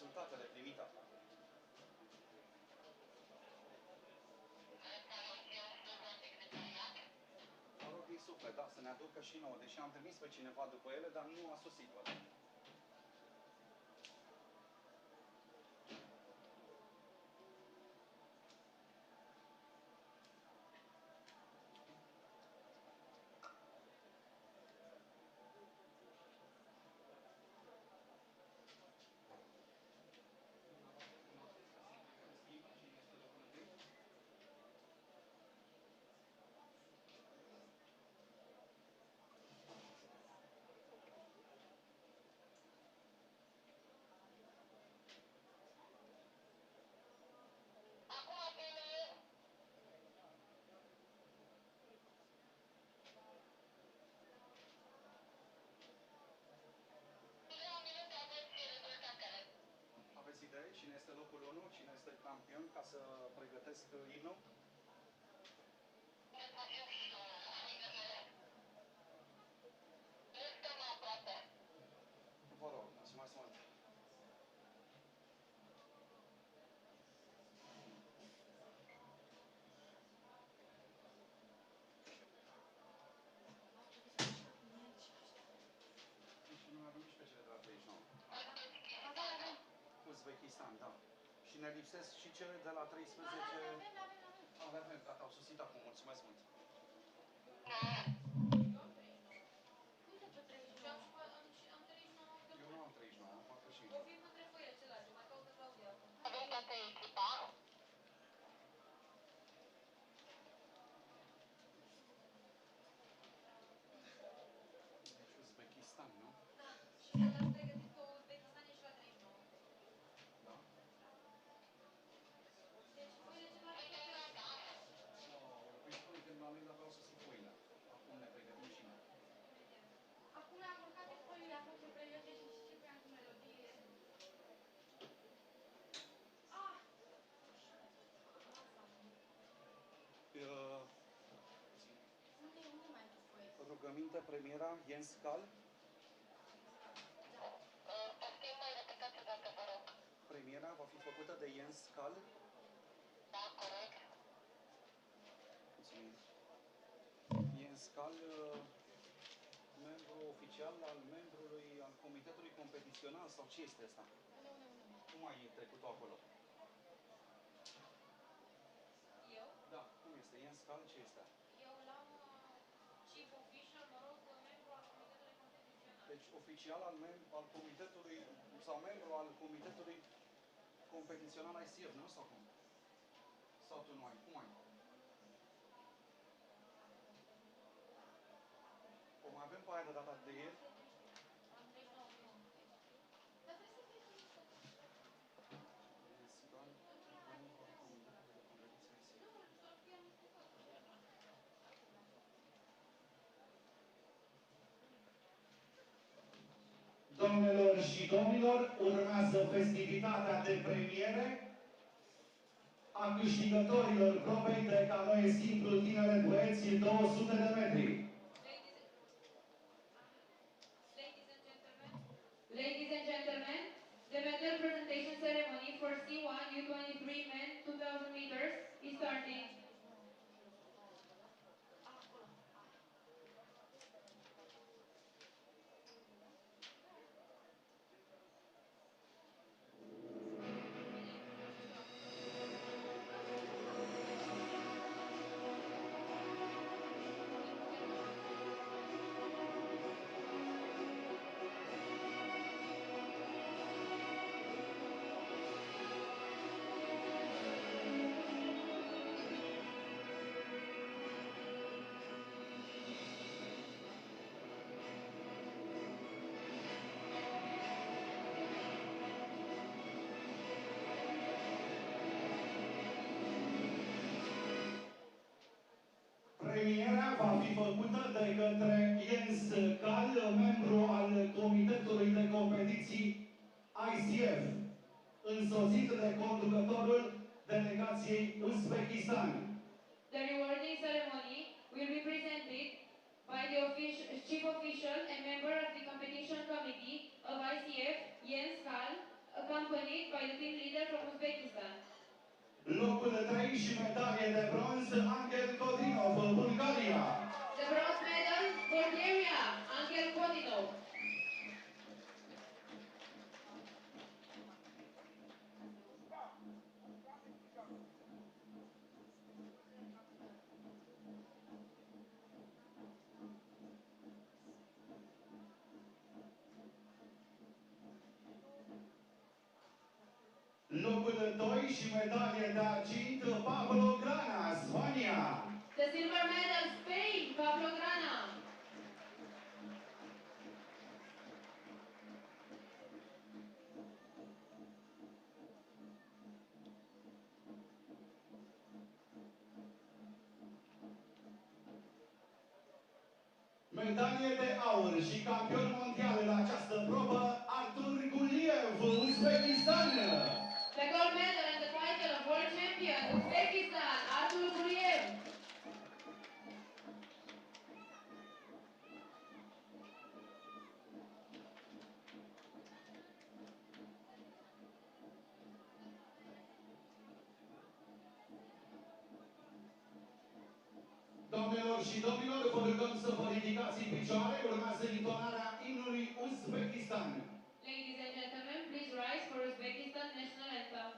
rezultatele primite. Mă rog din suflet, da, să ne aducă și nouă, deși am trimis pe cineva după ele, dar nu a sosit ăla. Aveți idee? Cine este locul 1? Cine este campion ca să pregătesc imnul? Vă rog, mulțumesc mult! Și noi avem și pe cele de la 39. Uzbekistan, da. Și ne lipsesc și cele de la 13. Avem, gata, au sosit acum, mulțumesc mult! Uite pe 39. Am 39. Eu nu am 39, am 45. O fi între foile celelalte, mai caută Claudia acum. Deci Uzbekistan, nu? Da, și l-ați pregătit pe Uzbekistan e și la 39. Da. Deci foile celelalte pe Păi spune când la mine vreau să se foile. Acum ne pregătim și noi. Acum am urcat pe foile, acum se pregătește și ce cu melodie. Ah! Unde mai cu foile? Rugăminte, premiera, Jens Cal. Premiera va fi făcută de Jens Cal. Da, corect. Mulțumim. Jens Cal, membru oficial al comitetului competițional sau ce este asta? Cum ai trecut acolo? Eu? Da, cum este? Jens Cal, ce este? Eu l-am chief official, mă rog, membru al comitetului competițional. Deci oficial al comitetului sau membru al comitetului competițional ICF, nu? Sau cum? Sau tu nu ai? Cum ai? O mai avem pe aia de data de ieri? Am 39. Dar trebuie să fie Doamnelor și domnilor, urmează festivitatea de premiere a câștigătorilor probei de canoe simplu tinere băieți 200 de metri. Ladies and gentlemen, the medal presentation ceremony for C1 U23 men 2000 meters is starting. Premiera va fi făcută de către Jens Cal, membru al Comitetului de Competiții ICF, însoțit de conducătorul delegației Uzbekistan. The rewarding ceremony will be presented by the chief official and member of the competition committee of ICF, Jens Hall, accompanied Locul 3 și medalie de bronz, Angel Codinov, Bulgaria. The bronze medal, Bulgaria, Angel Kodinov. Locul 2 și medalie de argint, Pablo Grana, Spania. The silver medal, Spain, Pablo Grana. Medalie de aur și campion mondial la această probă, Artur Guliev, Uzbekistan. The gold medal and the title of world champion, Uzbekistan, Artur Guriev. Doamnelor și domnilor, vă rugăm să vă ridicați în picioare, urmează intonarea imnului Uzbekistan. Ladies and gentlemen, please rise for Uzbekistan national anthem.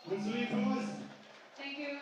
Mulțumim frumos! Thank you.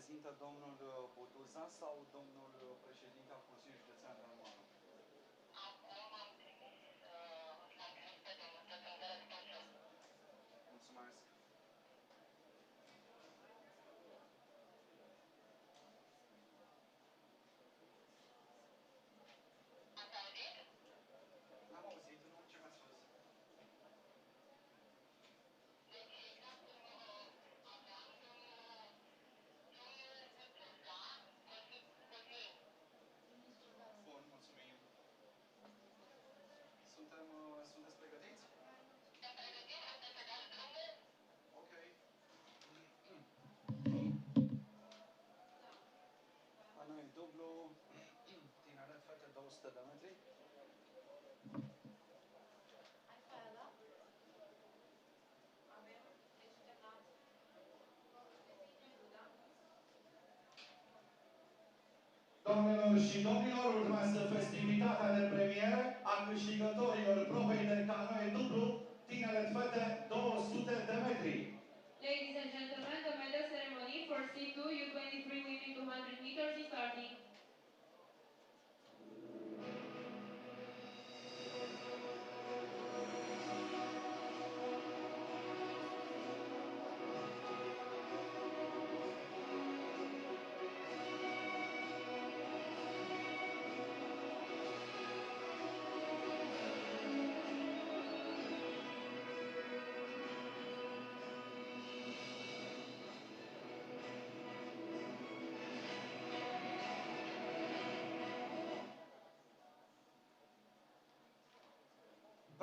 prezintă domnul Butuza sau domnul președinte al Consiliului Județean de Armana? Mulțumesc. N-am auzit, nu ce mi-ați spus. Bun, mulțumim. Sunteți pregătiți? Ok. Canoe dublu, tineret fete 200 de metri. Doamnelor și domnilor, urmează festivitatea de premieră a câștigătorilor probei de canoe dublu, tineret fete 200 de metri. Ladies and gentlemen, the medal ceremony for C2 U23 women 200 meters is starting.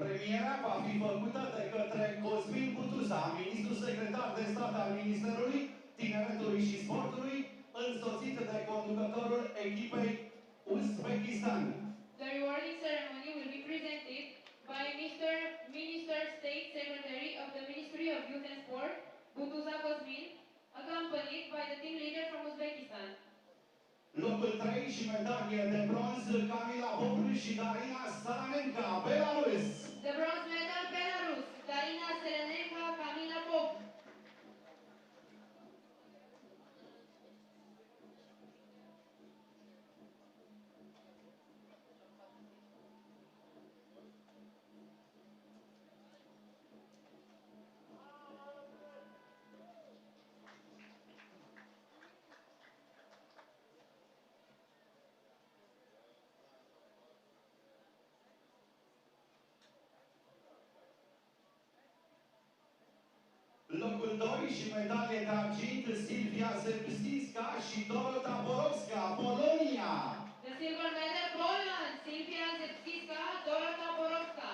Premiera va fi făcută de către Cosmin Butuza, ministru secretar de stat al Ministerului Tineretului și Sportului, însoțit de conducătorul echipei Uzbekistan. The rewarding ceremony will be presented by Mr. Minister State Secretary of the Ministry of Youth and Sport, Butuza Cosmin, accompanied by the team leader from Uzbekistan. Locul 3 și medalie de bronz, Camila Bobru și Darina Saranenka, Belarus. The bronze medal Belarus, Darina Selenenka, Camila Pop. Locul 2 și medalie de argint, Silvia Zebstinska și Dorota Borowska, Polonia. The silver medal Poland, Silvia Zepsiska, Dorota Borowska.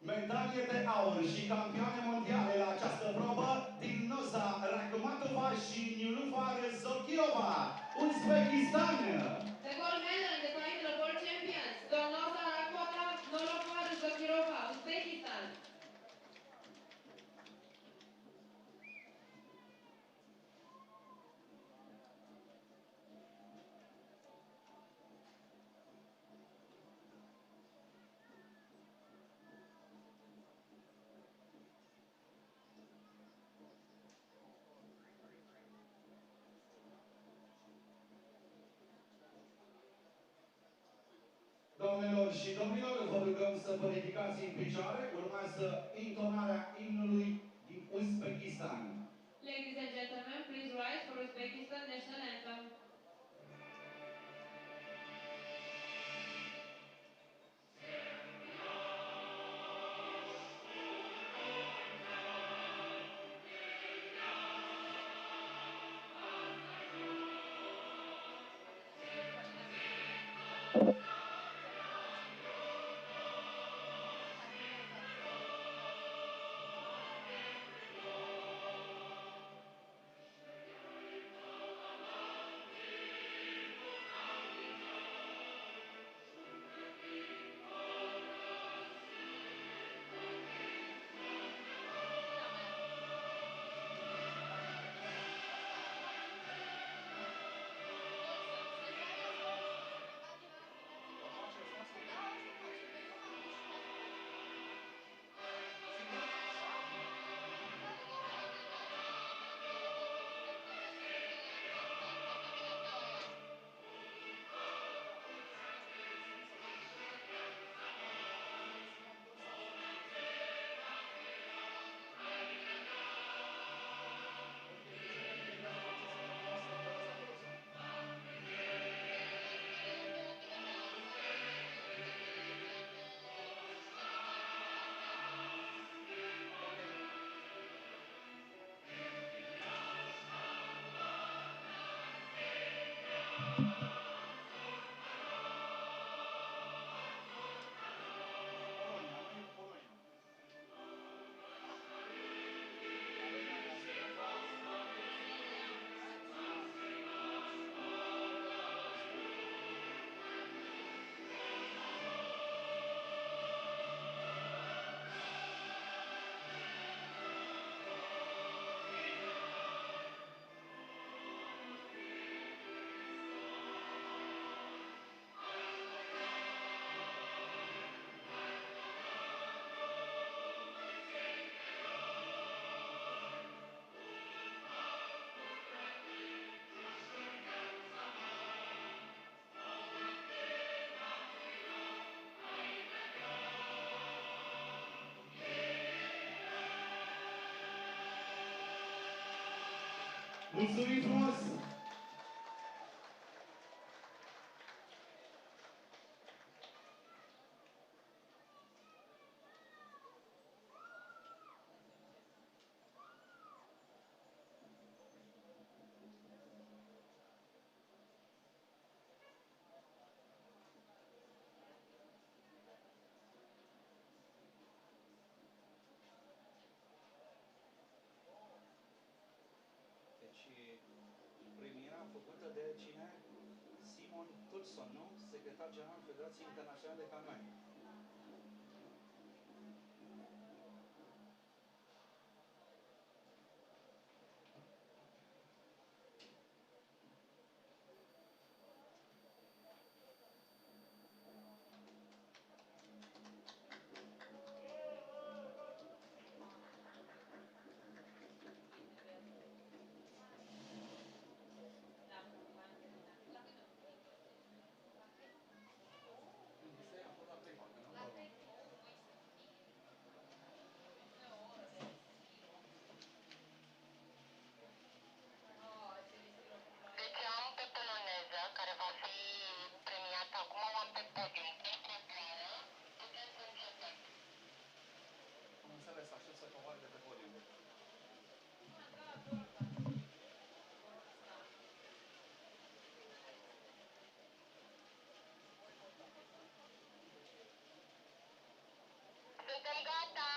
Medalie de aur și campioane mondiale la această probă, Dilnoza Rakhmatova și Nilufar Zokirova, Uzbekistan. The gold medal and the title of world champions, Dolnoza Rakhmatova, Nolofar Zokirova, Uzbekistan. Doamnelor și domnilor, vă rugăm să vă ridicați în picioare, urmează intonarea imnului din Uzbekistan. Ladies and gentlemen, please rise for Uzbekistan national anthem. Mulțumim frumos! Deci, premiera făcută de cine? Simon Tulson, nu? Secretar General Federației Internaționale de Canoe. Deci am pe poloneză, care va fi premiată acum, o am pe podium. Putem să începem. Am înțeles, aștept să coboare de pe podium. Suntem gata!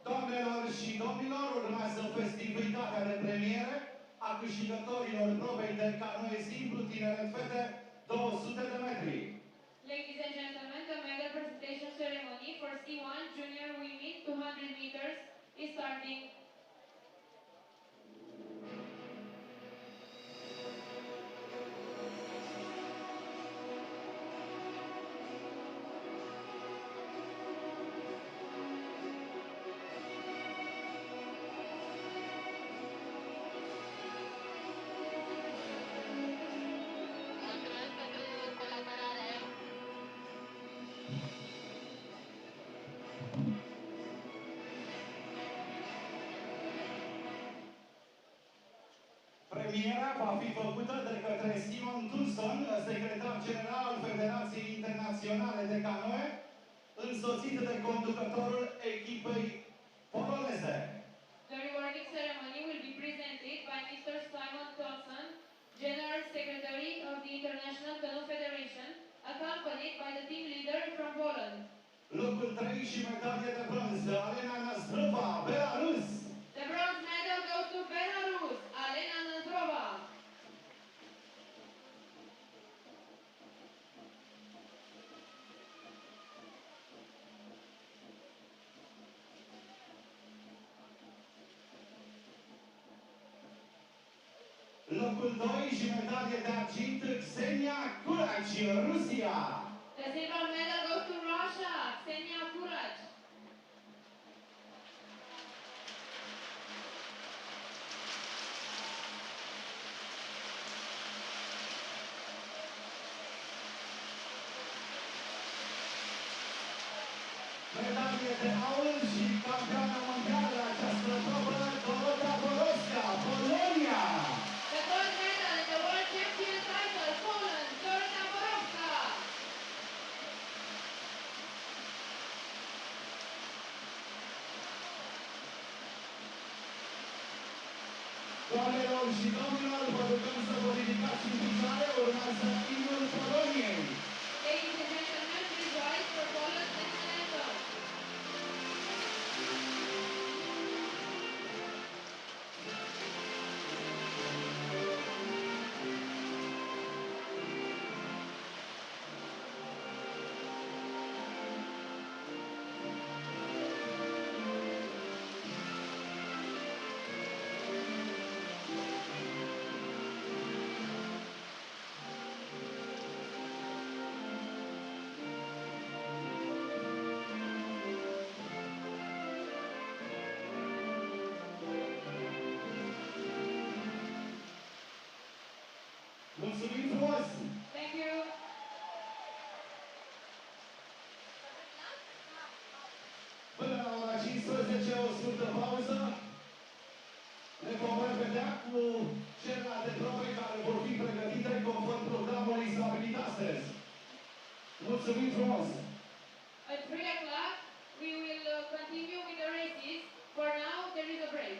Doamnelor și domnilor, urmează festivitatea de premiere a câștigătorilor probei de canoe simplu tineret fete 200 de metri. Ladies and gentlemen, the medal presentation ceremony for C1 Junior Women 200 meters is starting. Mulțumesc pentru colaborare. Premiera va fi făcută de către Simon Tulson, secretar general al Federației Internaționale de Canoe, însoțit de conducătorul echipei poloneze. The rewarding ceremony will be presented by Mr. Simon Thompson, General Secretary of the International Canoe Federation, accompanied by the team leader from Poland. Locul 3 și medalie de bronz, Alena Năstrova, Belarus. The bronze medal goes to Belarus, Alena Nazrova. Locul 2 și medalie de argint, Xenia Kuraci, Rusia. The silver medal goes to Russia, Ksenia Kurach. Medalie de aur și campioană mondială la această probă, Dorota Borowska, Polonia. The gold medal in the World Champion title, Poland, Dorota Borowska. Doamnelor și domnilor, vă rugăm să vă ridicați în picioare, urmează imnul Poloniei. Ladies and gentlemen, please rise for Poland's national anthem. Mulțumim frumos! Thank you. Până la ora 15, o scurtă pauză. Ne vom revedea vedea cu celelalte probe care vor fi pregătite conform programului stabilit astăzi. Mulțumim frumos! At 3 o'clock, we will continue with the races. For now, there is a break.